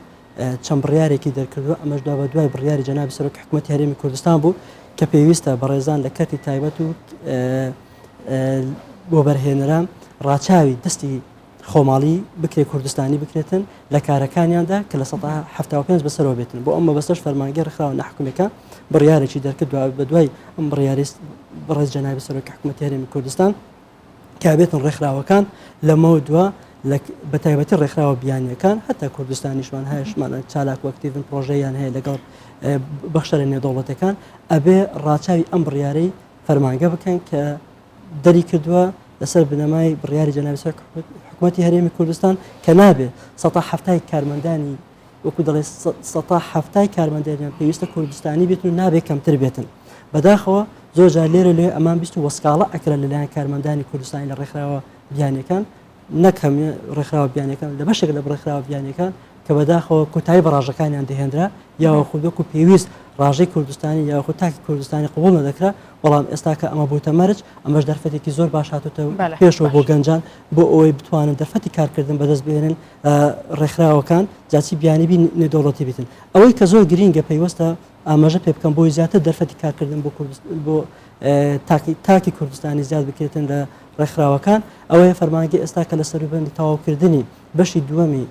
چەند بڕیارێکی دەرکردووە ئەمەش بە دوای بڕیاری جەنابی سەرۆکی حکوومەتی هەرێمی کوردستان بوو کە پێویستە بەڕێزان لە کەتی تایبەت و بۆ بەرهێنەران ڕاچاوی دەستی خۆماڵی بکرێت کوردستانی بکرێتن لە کارەکانیاندا کە لە 1970 بەسەرەوە بێتن بۆ ئەمە بەسەش فەرمانگەی ڕێکخراوە نەحکومیەکان بڕیارێکی دەرکردووە بە دوای ئەم بڕیاری بەڕێز جەنابی سەرۆکی حکوومەتی هەرێمی کوردستان کە بێتن ڕێکخراوەکان لەمەوە دووە بە تایبەتی ڕێکخراوە بیانیەکان هەتا کوردستانیشمان هەیەشمانە چالاک وەکتیڤن پرۆژەیان هەیە لەگەڵ بەخشەرە نێودەوڵەتەکان ئەبێ ڕاچاوی ئەم بڕیارەی فەرمانگە بکەن کە دەری کردووە لەسەر بنەمای بڕیاری جەنابی سەرۆکی حکوومەتی هەرێمی کوردستان کە نابێ 170 کارمەندانی وەکو دەڵێ 170 کارمەندانیان پێویستە کوردستانی بێتن و نابێت کەمتر بێتن بەداخەوە زۆر جار لێرە لێ ئەمان بیست و وەسکاڵە ئەکرا لەلایەن کارمەندانی کوردستانی لە ڕێکخراوە بیانیەکان نەکەم ڕێکخراوە بیانیەکان لە بەشێک لە ڕێکخراوە بیانیەکان کە بەداخەوە کۆتایی بە ڕاژەکانیان دەهێنرا یاوە خودۆک و پێویست ڕاژەی کوردستانی یاخۆ تاکی کوردستانی قبول نەدەکرا بەڵام ئێستا کە ئەمە بووتە مەرج ئەمەش دەرفەتێکی زۆر باش هاتوتە پێشەوە بۆ گەنجان بۆ ئەوەی بتوانن دەرفەتی کارکردن بەدەست بێنن ڕێکخراوەکان جاچی بیانیبی نێودەوڵەتی بێتن ئەوەی کە زۆر گرینگە پێیوەستە ئاماژە پێ بکەم بۆی زیاتر دەرفەتی کارکردن بۆ تاکی کوردستانی زیاد بکرێتن لە ڕێکخراوەکان ئەوەیە فەرمانگەی ئێستا کە لە سەروبەندی تەواوکردنی بەشی دووەمی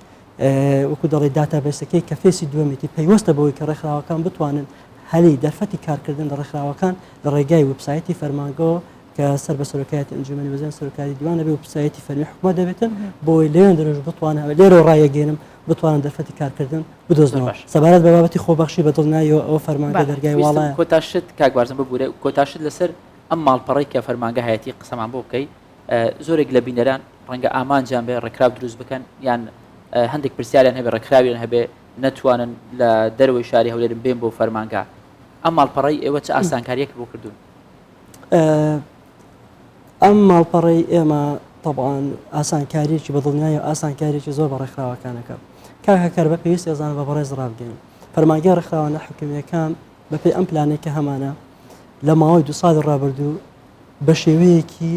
وەکو دەڵێ داتابێسەکەی کە فێسی دووەمیتی پێیوەستە بەوەی کە ڕێکخراوەکان بتوانن هەلی دەرفەتی کارکردن لە ڕێکخراوەکان لە ڕێگای وبسایتی فەرمانگەوە کە سەر بە سەرۆکایەتی ئەنجومەنی وەزیران سەرۆکاری دیوانە بێ وبسایتی فەرمی حکوومەت دەبێتن بۆی لێرە دەرەژ بتوانن لێرە ڕایەگەێنم بتوانن دەرفەتی کارکردن بدۆزنەوە سەبارەت بە بابەتی خۆبەخشی بەدڵنایەوە ئەوە فەرمانگە دەرگای وڵایە کۆتاشت کاکبارزم ببوورێ کۆتاشت لەسەر ئەم ماڵپەڕی کە فەرمانگە هەیەتی قسەمان بۆ بکەی زۆرێک لە بینەران ڕەنگە ئامانجیان بێ ڕێکخراو دروست بکەن یان هەندێک پرسیاریان هەبێ ڕێکخراویان هەبێ نەتوانن لە دەروەوەی شاری هەولێرن بێن بۆ فەرمانگە ئەم ماڵپەڕی ئێوە چه ئاسانکاریەک بۆ کردوون ئەم ماڵپەڕی ئێمە طبعاً ئاسانکاریێکی بەدڵنیایە ئاسانکاریێکی زۆر بە ڕێکخراوەکانەکە کاکەکار بە پێویستی ئێزان بە بەڕێز ڕابگەین فەرمانگەی ڕێکخراوە نەحکومیەکان بەپێی ئەم پلانێکە هەمانە لە ماوەی 2 ساڵی ڕابردوو بە شێوەیەکی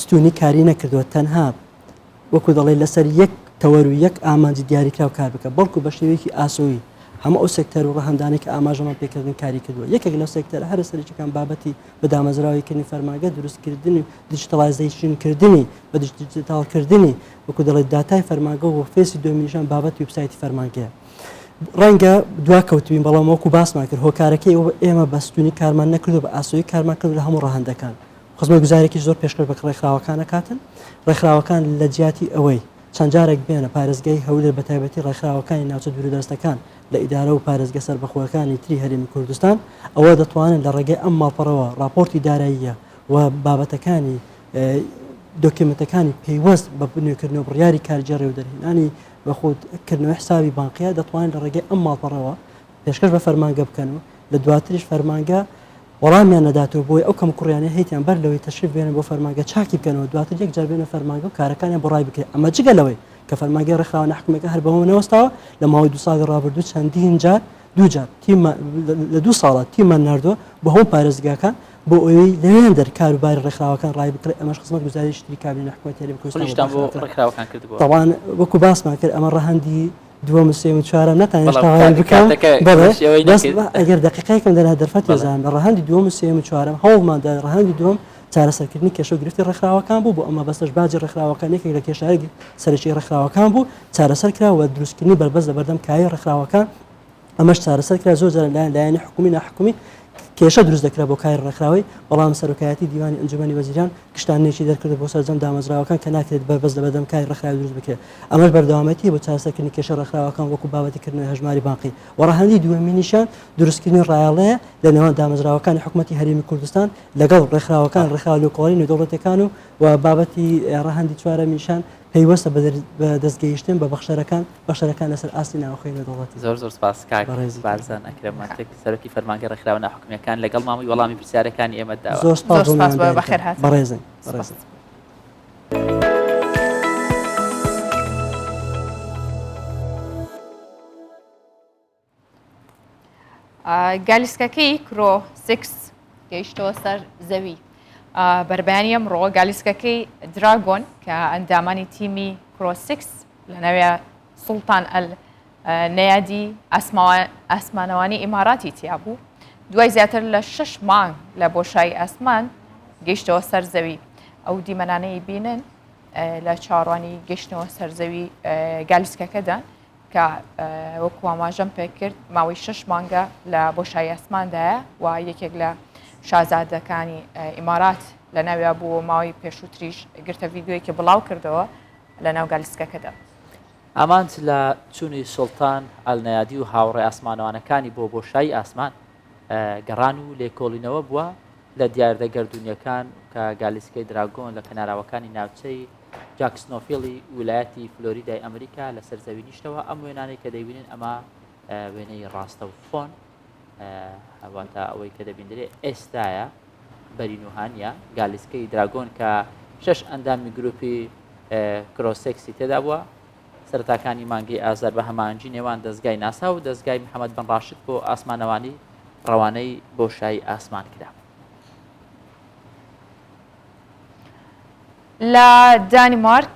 ستونی کاری نەکردووە تەنها وەکو دەڵێ لەسەر یەک تەوەر و یەک ئامانجی دیاریکراو کار بکە بەڵکو بە شێوەیەکی ئاسۆیی هەموو ئەو سێکتەر و ڕەهەندانەی کە ئاماژەمان پێکردن کاری کردووە یەکێک لەو سێکتەرە هەر سەرچەکان بابەتی بە دامەزراویکردنی فەرمانگە دروستکردنی و دیجیتەڵایزیشنکردنی بە دیجیتاڵکردنی وەکو دەڵێت داتای فەرمانگە و فێسی دومینیشان بابەتی وبسایتی فەرمانگەیە ڕەنگە دواکەوتوین بەڵام وەکو باسمان کرد هۆکارەکەی ئێمە بە ستونی کارمان نەکردو بە ئاسۆیی کارمان کرد لە هەموو ڕەهەندەکان خزمەت گوزارێکی زۆر پێشکەوت بە ڕێکخراوەکانە کاتن ڕێکخراوەکان لە جیاتی ئەوەی چەند جارێک بێنە پارێزگای هەولێر بە تایبەتی ڕێکخراوەکانی ناوچە دوورودەستەکان لە ئیدارە و پارێزگە سەربەخۆیەکانی تری هەرێمی کوردستان ئەوە دەتوانن لە ڕێگەی ئەم ماڵپەڕەوە راپۆرتی داراییە و بابەتەکانی دۆکیمنتەکانی پێیوەست بە بنوێکردنەوە بڕیاری کارجێڕی و دەرهێنانی بە خۆکردنەوەی حسابی بانقیە دەتوانن لە ڕێگەی ئەم ماڵپەڕەوە پێشکەش بە فەرمانگە بکەن و لە دواتریش فەرمانگە وەڵامیان نەداتەوە بۆی ئەو کەم کوڕیانە هەیتیان بەر لەوەی تەشریف بێنن بۆ فەرمانگە چاکی بکەنەوە دواتر یەک جار بێنە فەرمانگە و کارەکانیان بۆ ڕای بکرێت ئەمە جگە لەوەی کە فەرمانگەی ڕێکخراوە نەحکومیەکە هەر بەمەوە نەوەستاوە لە ماوەی 2 ساڵی ڕابردوو چەندین جار دووجار لە 2 ساڵە تیممان نردووە بە هەموو پارێزگاکان بۆ ئەوەی لەوێن دەرکاروباری ڕێکخراوەکان ڕای بکرێت ئەمەش خزمەت گوزاری شتری کابینی حکوومەتی هەرێمی کوردستان بۆ ڕێکخراوەکان کردبووە طبعاً وەکو باسمان کرد ئەمە ڕەهەندی دووەم و سێم و چوارەم نەتانێت تاوان بکەم بەس ئەگەر دقیقەیەکم دەنا دەرفەتی زان لە ڕەهەندی دووەم و سێم و چوارەم هەوڵماندا ڕەهەندی دووەم چارەسەرکردنی کێشە و گرفتی ڕێکخراوەکان بوو بۆ ئەمە بەستەش باجی ڕێکخراوەکان یەکێک لە کێشایەکی سەرەکی ڕێکخراوەکان بوو چارەسەر کرا و دروستکردنی بەربەز لە بەردەم کاری ڕێکخراوەکان ئەمەش چارەسەر کرا زۆر جار لایەنی حکومی ناحکومی کێشە دروست دەکرا بۆ کاری ڕێکخراوی بەڵام سەرۆکایەتی دیوانی ئەنجومەنی وەزیران کشتانێکی دەرکرد بۆ سەرجەم دامەزراوەکان کە ناکرێت بەربەست لە بەردەم کاری ڕێکخراوی دروست بکرێت ئەمەش بەردەوامەتی بۆ چارەسەرکردنی کێشە ڕێکخراوەکان وەکو بابەتیکردنەوەی هەژماری بانقی وەڕەهەندی دووەمینیشان دروستکردنی ڕایەڵەیە لە نێوان دامەزراوەکانی حکوومەتی هەرێمی کوردستان لەگەڵ ڕێکخراوەکان ڕێکخراو لۆکۆڵی نێودەوڵەتیەکان و بابەتی ڕەهەندی چوارەمیشان پەیوەستە بە دەستگەیشتن بە بەخشەرەکان لەسەر ئاستی ناوخۆی نێودەوڵەتی زۆر سپاس کاک بارزان ئەکرەماتێک سەرۆکی فەرمانگە ڕێکخراوە ناحکومیەکان لەگەڵ مامەی وەڵامی پرسیارەکانی ئێمەدا زۆر سپاس بەخێر هات بەڕێزن گالیسکەکەی کرۆ 6 گەیشتەوە سەر زەوی بەربیانی ئەمڕۆ گالیسکەکەی دراگۆن کە ئەندامانی تیمی کرۆ 6 لە ناوێ سوڵتان نەیادی ئاسمانەوانی ئیماراتی تیا بوو دوای زیاتر لە 6 مانگ لە بۆشایی ئاسمان گەیشتەوە سەر زەوی ئەو دیمەنانەی بینن لە چاڕوانی گەشتنەوە سەر زەوی گالیسکەکەدان کە وەکو ئاماژەم پێ کرد ماوەی 6 مانگە لە بۆشایی ئاسماندایە و یەکێک لە شازادەکانی ئیمارات لە ناویا بوو ماوەی پێشووتریش گرتە ڤیددیۆیەکی بڵاو کردەوە لە ناو گالیسکەکەدا ئامانج لە چوونی سوڵتان ئەلنەیادی و هاوڕێ ئاسمانەوانەکانی بۆ بۆشایی ئاسمان گەڕان و لێکۆڵینەوە بووە لە دیاردەگەردونیەکان کە گالیسکەی دراگۆن لە کەناراوەکانی ناوچەی جاکسنۆفیلی ویلایەتی فلۆریدای ئەمریکا لە سەرزەوی نیشتەوە ئەم وێنانەی کە دەیبینن ئەمە وێنەی ڕاستە و فۆن هەواتە ئەوەی کە دەبیندرێ ئێستایە بەرینوهانیە گالیسکەی دراگۆن کە 6 ئەندامی گروپی کرۆسێکسی تێدا بووە سەرتاکانی مانگی ئازار بە هەمانجی نێوان دەستگای ناسا و دەستگای محەممەد بن ڕاشد بۆ ئاسمانەوانی ڕەوانەی بۆشایی ئاسمان کرا لە دانیمارک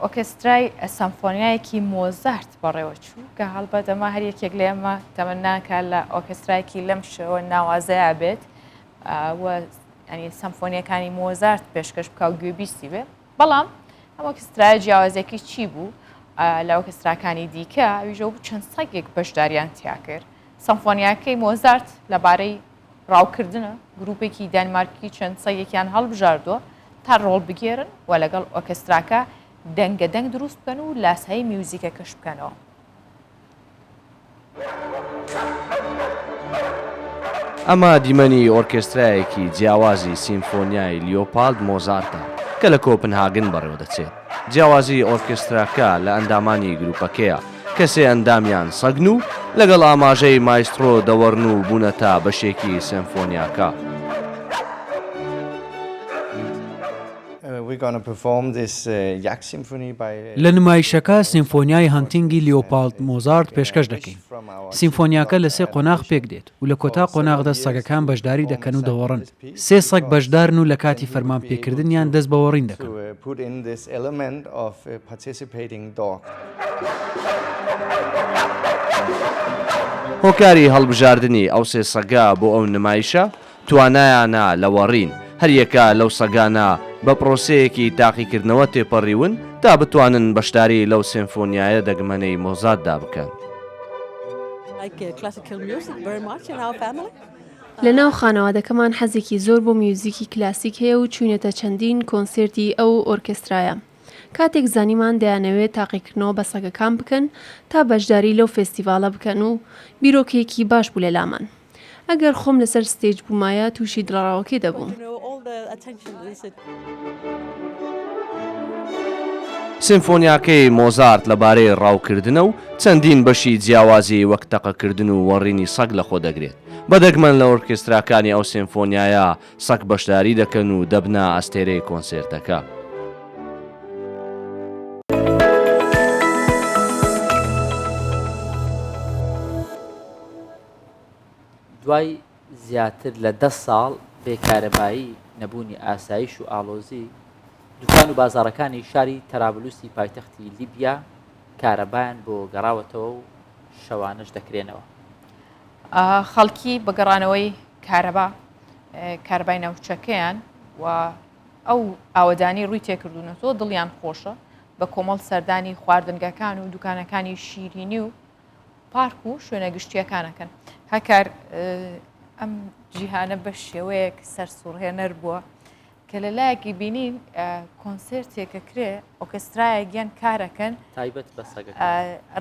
ئۆرکسترای سەمفۆنیایەکی مۆزارت بەڕێوە چوو کە هەڵبەت ئەمە هەر یەکێک لە ئێمە تەمەناکە لە ئۆرکسترایەکی لەم شەوە ناوازەیە بێت ینی سەمفۆنیەکانی مۆزارت پێشکەش بکە و گوێبیستی بێ بەڵام ئەم ئۆرکسترای جیاوازێکی چی بوو لە ئۆرکستراکانی دیکە ویژە بوو چەند سەگێک بەشداریان تیا کرد سەمفۆنیاکەی مۆزارت لەبارەی ڕاوکردنە گروپێکی دانمارکی چەند سەگێکیان هەڵبژاردووە تا ڕۆڵ بگێرن و لەگەڵ ئۆرکستراکە دەنگە دەنگ دروست بکەن و لاسایی میوزیکە کەش بکەنەوە. ئەمە دیمەنی ئۆرکسترایەکی جیاوازی سیمفۆنیای لیۆپالد مۆزارتە کە لە کۆپنهاگن بەڕێوە دەچێت. جیاوازی ئۆرکستراکە لە ئەندامانی گروپەکەیە کەسێ ئەندامیان سەگن و لەگەڵ ئاماژەی مایسترۆ دەوەڕن و بوونە تا بەشێکی سیمفۆنیاکە. لە نمایشەکە سیمفۆنیای هەنتینگی لیۆپالد مۆزارت پێشکەش دەکەین. سیمفۆنیاکە لە 3 قۆناغ پێک دێت و لە کۆتا قۆناغدا سەگەکان بەشداری دەکەن و دەوەڕن. 3 سەگ بەشدارن و لە کاتی فەرمان پێکردنیان دەست بەوەڕین دەکەن. هۆکاری هەڵبژاردننی ئەو 3 سەگا بۆ ئەو نمایشە توانایانە لەوەڕین هەریەکە لەو سەگانە بە پرۆسەیەکی تاقیکردنەوە تێپەڕیون تا بتوانن بەشداری لەو سیمفۆنیایە دەگمەنەی مۆزارتدا بکەن. لە ناو خانەوادەکەمان حەزێکی زۆر بۆ میوزیکی کلاسیک هەیە و چوونێتە چەندین کۆنسرتی ئەو ئۆرکسترایە. کاتێک زانیمان دەیانەوێت تاقیکردنەوە بە سەگەکان بکەن تا بەشداری لەو فێستیڤالە بکەن و بیرۆکەیەکی باش بوو لەلامان. ئەگەر خۆم لەسەر ستێج بوومایە تووشی دڵاڕاوەکەی دەبووم. سیمفۆنیاکەی مۆزارت لەبارەی ڕاوکردنە و چەندین بەشی جیاوازی وەک تەقەکردن و وەڕینی سەگ لە خۆ دەگرێت. بەدەگمەن لە ئۆرکستراکانی ئەو سیمفۆنیایە سەگ بەشداری دەکەن و دەبنە ئەستێرەی کۆنسێرتەکە. دوای زیاتر لە 10 ساڵ بێکارەبایی نەبوونی ئاسایش و ئالۆزی دوکان و بازارەکانی شاری تەرابلوسی پایتەختی لیبیا کارەبایان بۆ گەڕاوەتەوە و شەوانش دەکرێنەوە. خەڵکی بەگەڕانەوەی کارەبای ناوچەکەیان و ئەو ئاوەدانی ڕووی تێکردوونەوە دڵیان خۆشە بە کۆمەڵ سەردانی خواردنگەکان و دوکانەکانی شیرینی و پارک و شوێنە گشتیەکانەکەن. هەکار ئەم جیهانە بە شێوەیەک سەرسوڕهێنەر بووە کە لە لایەکی بینین کۆنسرتێکە کرێ ئۆکسترایە گیان کارەکەن تایبەت بە سەگەکان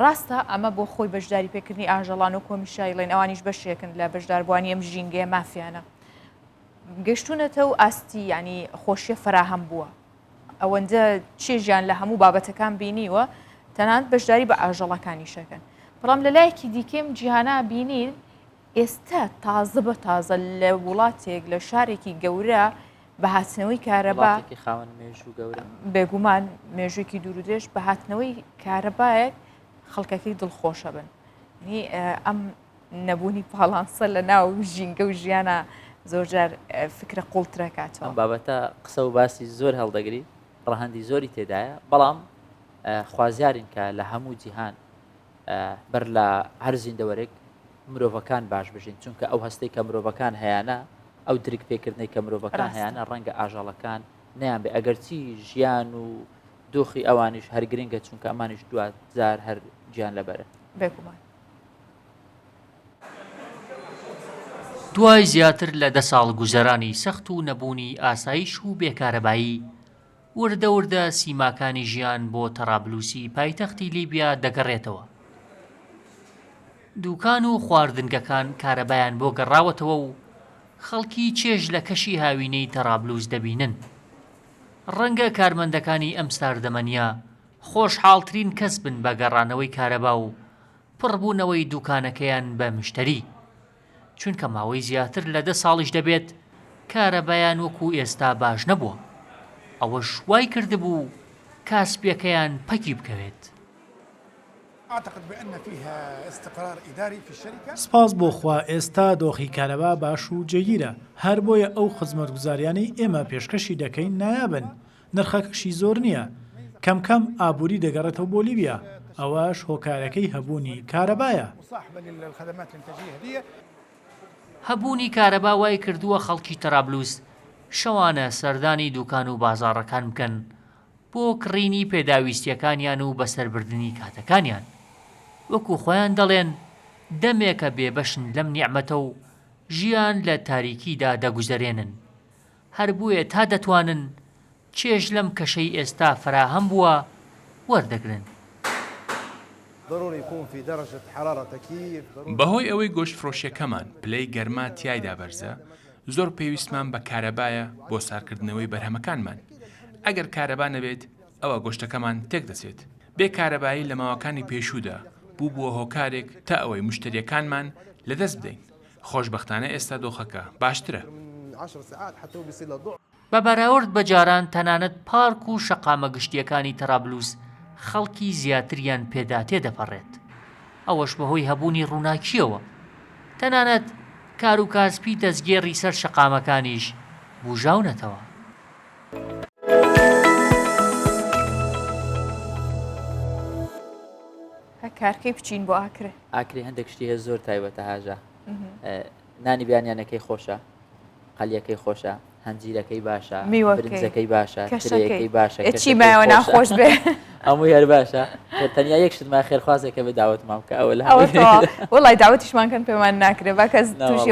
ڕاستە ئەمە بۆ خۆی بەشداری پێکردنی ئاژەڵان و کۆمیشای لێن ئەوانیش بەشێکن لە بەشداربووانی ئەم ژینگەیە مافیانە گەشتونەتە و ئاستی ینی خۆشیە فراهەم بووە ئەوەندە چێژیان لە هەموو بابەتەکان بینیوە تەنانەت بەشداری بە ئاژەڵەکانی شەکەن بەڵام لە لایەکی دیکەم جیهانە بینین ئێستا تازە بە تازە لە وڵاتێک لە شارێکی گەورە بە هاتنەوەی کارەبا خاوەن مێژوو گەورە بێگومان مێژوویەکی دوور و درێژ بە هاتنەوەی کارەبایەک خەڵکەکەی دڵخۆشە بن ئەم نەبوونی پاڵانسە لە ناو ژینگە و ژیانە زۆرجار فکرە قوڵترەکاتەوە بابەتە قسە و باسی زۆر هەڵدەگری ڕەهەندی زۆری تێدایە بەڵام خوازیارین کە لە هەموو جیهان بەر لە هەر زیندەوەرێک مرۆڤەکان باش بژین چونکە ئەو هەستەی کە مرۆڤەکان هەیەە ئەو دریک پێکردنی کە مرۆڤەکان هەیەە ڕەنگە ئاژەڵەکان نیان بێ ئەگەرچی ژیان و دۆخی ئەوانیش هەر گرنگە چونکە ئەمانیش دوزار هەر گیان لەبەرە بێگومان دوای زیاتر لە 10 ساڵ گوزەرانی سەخت و نەبوونی ئاسایش و بێکارەبایی وردە وردە سیماکانی ژیان بۆ تەرابلوسی پایتەختی لیبیا دەگەڕێتەوە دوکان و خواردنگەکان کارەبایان بۆ گەڕاوەتەوە و خەڵکی چێژ لە کەشی هاوینەی تەرابلوس دەبینن ڕەنگە کارمەندەکانی ئەم ساردەمەنیا خۆشحاڵترین کەس بن بە گەڕانەوەی کارەبا و پڕبوونەوەی دوکانەکەیان بە مشتری چونکە ماوەی زیاتر لە 10 ساڵیش دەبێت کارەبایان وەکو ئێستا باش نەبووە ئەوەش وای کردبوو کاسپیەکەیان پەکی بکەوێت سپاس بۆ خوا ئێستا دۆخی کارەبا باش و جێگیرە هەر بۆیە ئەو خزمەتگوزاریانەی ئێمە پێشکەشی دەکەین نایابن نرخەکەشی زۆر نییە کەم کەم ئابووری دەگەڕێتەوە بۆ لیبیا ئەوەش هۆکارەکەی هەبوونی کارەبایە هەبوونی کارەبا وای کردووە خەڵکی تەرابلوس شەوانە سەردانی دوکان و بازاڕەکان بکەن بۆ کڕینی پێداویستیەکانیان و بەسەربردننی کاتەکانیان وەکو خۆیان دەڵێن دەمێکە بێبەشن لەم نیعمەتە و ژیان لە تاریکیدا دەگوزەرێنن هەر بوویە تا دەتوانن چێژ لەم کەشەی ئێستا فراهەم بووە وەردەگرن بەهۆی ئەوەی گۆشتفرۆشیەکەمان پلەی گەرما تیایدا بەرزە زۆر پێویستمان بە کارەبایە بۆ سارکردنەوەی بەرهەمەکانمان ئەگەر کارەبا نەبێت ئەوە گۆشتەکەمان تێک دەچێت بێ کارەبایی لە ماوەکانی پێشوودا بووە هۆکارێک تا ئەوەی مشتریەکانمان لەدەست بدەین خۆشبەختانە ئێستا دۆخەکە باشترە بە بەراورد بە جاران تەنانەت پارک و شەقامە گشتیەکانی تەرابلوس خەڵکی زیاتریان پێدا تێدەپەڕێت ئەوەش بەهۆی هەبوونی ڕووناکیەوە تەنانەت کار و کاسپی دەستگێڕی سەر شەقامەکانیش بوژاونەتەوە کارکەی بچین بۆ ئاکرێ هەندێک شتی هەیە زۆر تایبەتە هاژە نانی بیانیانەکەی خۆشە قەلیەکەی خۆشە هەنجیرەکەی باشە برنجەکەی باشە ترەیەکەی باشە چی مایەوە ناخۆش بێ هەمووی هەر باشە تەنیا یەک شت ما خێرخوازێکە بە داوەتمان بکە ئەوە لە وڵای داوەتیشمان کەن پێمان ناکرێت با کەس تووشی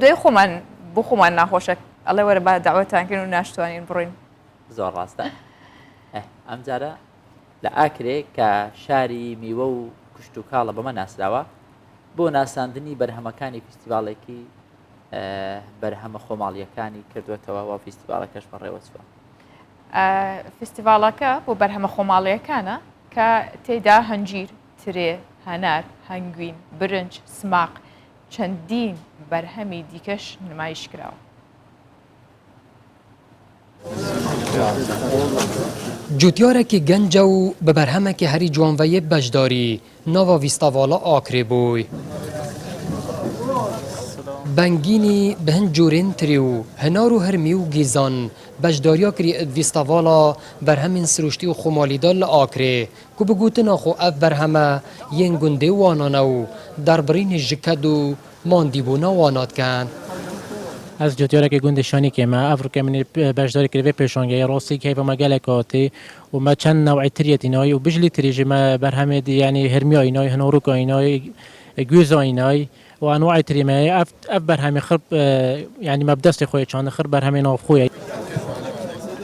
دوای خۆمان بۆ خۆمان ناخۆشە ئەڵێ وەرە با داوەتانکەن و ناشتوانین بڕۆین زۆر ڕاستە ئەم جارە لە ئاکرێ کە شاری میوە و کوشت و کاڵە بەمە ناسراوە بۆ ناساندنی بەرهەمەکانی فیستیڤالێکی بەرهەمە خۆماڵیەکانی کردوێتەوە و فیستیڤالەکەش بەڕێوەچوە فیستیڤالەکە بۆ بەرهەمە خۆماڵیەکانە کە تێدا هەنجیر ترێ هەنار هەنگوین برنج سماق چەندین بەرهەمی دیکەش نمایش کراوە جوتیارێکی گەنجە و بە بەرهەمێکی هەری جوانڤەیە بەشداری ناوە ویستاڤاڵە ئاکرێ بووی بەنگینی بە هەند جۆرێن تری و هەنار و هەرمی و گیزان بەشداریا کری ویستاڤاڵە بەرهەمین سروشتی و خۆمالیدا لە ئاکرێ کو بگوتنا خۆ ئەف بەرهەمە یەن گوندێ وانانە و دەربڕینی ژکەد و ماندیبوونا واناتکەن از جوتیارێکی گوندشانی کێمە ئەفریقا منی بەشداری کردوێ پێشانگەی ڕاستی کەیبە مەگەلێکاتی و مە چەند نەوعی تریەتینایی و بژلی تریژمە بەرهەمێ ینی هەرمیایینای هەنۆڕووکاینای گوێزاینای وانواع تریمه اف برهمی خرب یعنی مبدست خوی چان خرب برهمی ناف خوی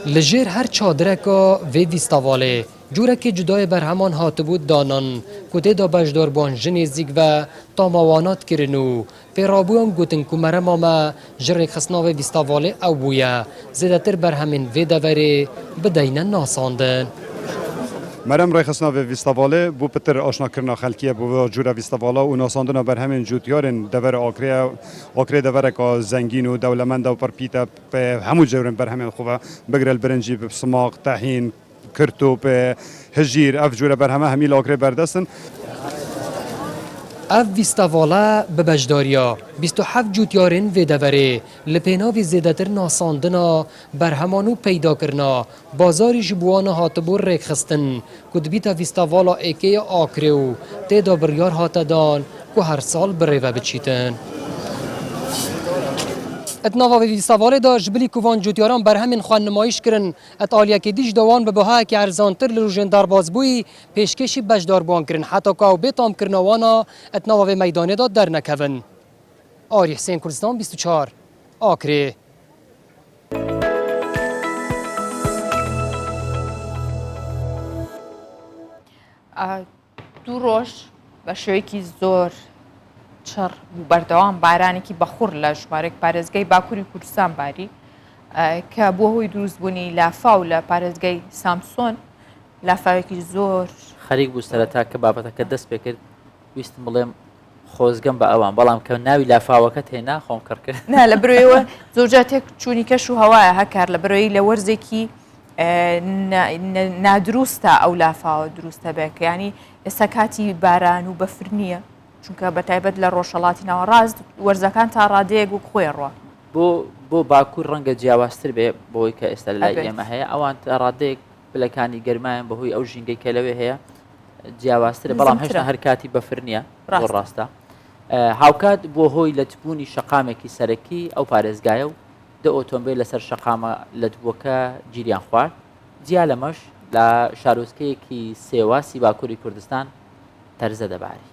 لجر هر چادرکا و ویستاواله جورکی جدای برهمان هاتبود دانان کده دا بجدار بانجن زیگ و تاماوانات کرنو پیرابوان گوتن کمره ماما جرک خسنا و ویستاواله او بویا زیدتر برهمین و دوره بدین ناساندن مرم رای خسنا و ویستاواله بو پتر آشنا کرنا خلکیه بو جورا ویستاوالا و ناساندنا بر همین جوتیارن دور آکره دور که زنگین و دولمند و پرپیتا به همون جورن بر همین خوبه بگرل برنجی به سماق طحین کرتو به هجیر اف جورا بر همه همیل آکره بردستن اف ویستاوالا به بجداریا 27 جوتیارن و دوره لپیناوی زیدتر ناساندنا برهمانو پیدا کرنا بازاری جبوان هاتبور ریک خستن کد بیتا ویستاوالا ایکی آکریو تیدا بریار هاتدان که هر سال بریوه بچیتن اتناوا ویستاواله دا جبلی کوان جوتیاران بر همین خوان نمایش کرن ات آلیا که دیج دوان به بها که ارزانتر لروجن دارباز بوی پیشکشی بجدار بان کرن حتی که بیتام کرنوانا اتناوا و میدانه دا در نکون آری حسین کردستان 24 آکره دوو ڕۆژ بە شێوەیەکی زۆر چڕ بوو بەردەوام بارانێکی بەخوڕ لە ژمارەك پارێزگای باکووری کوردستان باری کە بووە هۆی دروستبوونی لافا و لە پارێزگای سامسۆن لافاوێکی زۆر خەریک بوو سەرەتا کە بابەتەکە دەست پێ کرد ویستم بڵێم خۆزگەم بە ئەوان بەڵام کە ناوی لافاوەکەت هێنا خۆم کڕکرد نا لە برۆیەوە زۆرجار تێک چوونی کەش و هەوایە هەکار لە برۆی لە وەرزێکی نادروستە ئەو لافاوە دروستە بێک ینی ئێستا کاتی باران و بەفر نییە چونکە بەتایبەت لە ڕۆژهەڵاتی ناوەڕاست وەرزەکان تا ڕادەیەک و خوێڕوە بۆ باکوور ڕەنگە جیاوازتر بێ بۆی کە ئێستا لای ئێمە هەیە ئەوان ڕادەیەک بلەکانی گەرمایان بەهۆی ئەو ژینگەی کە لەوێ هەیە جیاوازترە بەڵام هێشتا هەر کاتی بەفر نییە زۆر ڕاستە هاوکات بۆ هۆی لەتبوونی شەقامێکی سەرەکی ئەو پارێزگایە و دە ئۆتۆمبیل لەسەر شەقامە لەتبووەکە گیریان خوارد جیا لەمەش لە شارۆچکەیەکی سێواسی باکووری کوردستان تەرزە دەباری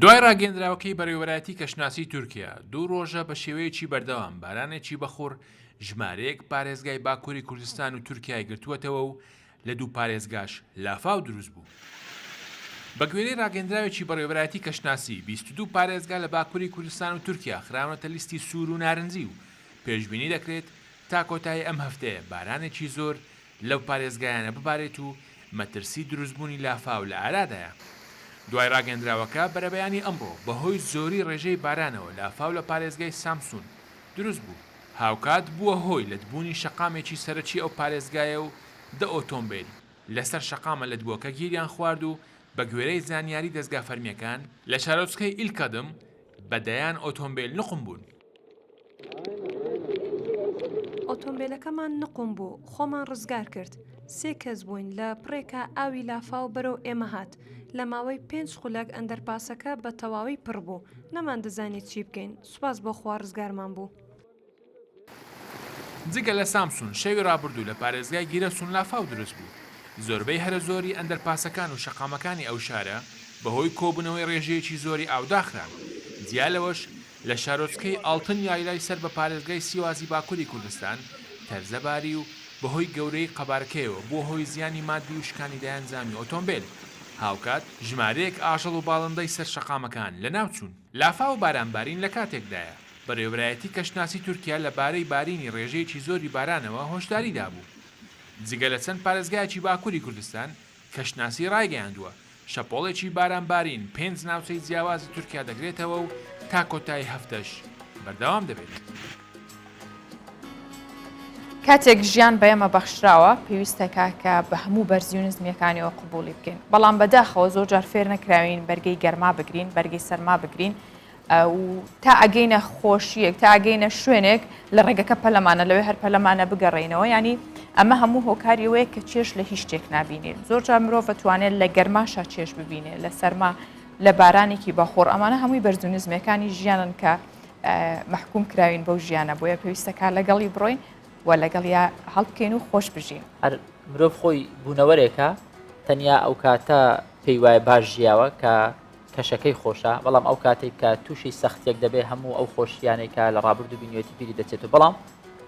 دوای ڕاگەندراوەکەی بەڕێوەبەرایەتی کەشناسی تورکیا دوو ڕۆژە بە شێوەیەکی بەردەوام بارانێکی بەخۆر ژمارەیەک پارێزگای باکووری کوردستان و تورکیای گرتووەتەوە و لە دوو پارێزگاش لافاو دروست بوو. بە گوێرەی ڕاگەندراوێکی بەڕێوەبەرایەتی کەشناسی 22 پارێزگا لە باکووری کوردستان و تورکیا خراونەتە لیستی سوور و نارنجی و پێشبینی دەکرێت تا کۆتایی ئەم هەفتەیە بارانێکی زۆر لەو پارێزگایانە ببارێت و مەترسی دروستبوونی لافاو لە ئارادایە. دوای ڕاگەندراوەکە بەرەبەیانی ئەمڕۆ بەهۆی زۆری ڕێژەی بارانەوە لافاو لە پارێزگای سامسون دروست بوو. هاوکات بووە هۆی لەتبوونی شەقامێکی سەرەکی ئەو پارێزگایە و دە ئۆتۆمبیل لەسەر شەقامە لەتبووەکە گیریان خوارد و بە گوێرەی زانیاری دەستگا فەرمیەکان لە شارۆچکەی ئیلکەدم بەدەیان ئۆتۆمبیل نقم بوون. ئۆتۆمبیلەکەمان نقم بوو خۆمان ڕزگار کرد. سێ کەس بووین لە پڕێکە ئاوی لافاو بەرەو ئێمە هات لە ماوەی 5 خولەک ئەندەرپاسەکە بە تەواوی پڕ بوو نەمان دەزانێت چی بکەین سوپاس بۆ خوا ڕزگارمان بوو. جگە لە سامسون شەوی ڕابردوو لە پارێزگای گیرەسون لافاو دروست بوو. زۆربەی هەرە زۆری ئەندەرپاسەکان و شەقامەکانی ئەو شارە بەهۆی کۆبوونەوەی ڕێژەیەکی زۆری ئاوداخران. جیا لەوەش لە شارۆچکەی ئاڵتن یایلای سەر بە پارێزگای سیوازی باکووری کوردستان تەرزەباری و بەهۆی گەورەی قەبارەکەیەوە بۆ هۆی زیانی مادی و شکانی دایانزامی ئۆتۆمبیل. هاوکات ژمارەیەک ئاژەڵ و باڵندەی سەر شەقامەکان لە ناوچوون. لافا و بارانبارین لە کاتێکدایە. بەڕێوەبەرایەتی کەشناسی تورکیا لەبارەی بارینی ڕێژەیەکی زۆری بارانەوە هۆشداری دابوو. جگە لە چەند پارێزگایەکی باکووری کوردستان کەشناسی ڕایگەیاندووە شەپۆڵێکی بارانبارین 5 ناوچەی جیاوازی تورکیا دەگرێتەوە و تا کۆتایی هەفتەش بەردەوام دەبێت. کاتێک ژیان بە ئێمە بەخشراوە پێویستە کاکە بە هەموو بەرزیونزمیەکانیەوە قبولی بکەین بەڵام بەداخەوە زۆرجار فێر نەکراوین بەرگەی گەرما بگرین بەرگەی سەرما بگرین و تا ئەگەینە خۆشیەک تا ئەگەینە شوێنێک لە ڕێگەکە پەلەمانە لەوێ هەر پەلەمانە بگەڕێنەوە ینی ئەمە هەموو هۆکاریەوەیە کە چێش لە هیچ شتێک نبینێت زۆرجار مرۆڤ دەتوانێت لە گەرماشا چێش ببینێت لە سەرما لە بارانێکی بەخۆر ئەمانە هەمووی بەرزونزمەکانی ژیانن کە مەحکوم کراوین بەو ژیانە بۆیە پێویستەکە لەگەڵی بڕۆین و لەگەڵیا هەڵبکەین و خۆش بژین. هەر مرۆڤ خۆی بوونەوەرێکە تەنیا ئەو کاتە پێی وایە باش ژیاوە کە کەشەکەی خۆشە بەڵام ئەو کاتێک کە تووشی سەختێک دەبێ هەموو ئەو خۆشیانێکە لە ڕابردوو بینیەتی پیری دەچێت و بەڵام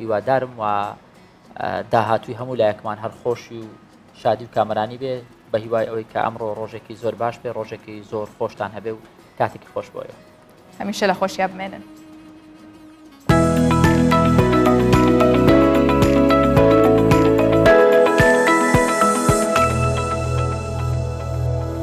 هیوادارم و داهاتووی هەموو لایەکمان هەر خۆشی و شادی و کامەرانی بێ بە هیوای ئەوەی کە ئەمڕۆ ڕۆژێکی زۆر باش بێ ڕۆژێکی زۆر خۆشتان هەبێ و کاتێکی خۆش بۆیە هەمیشە لە خۆشییا بمێنن.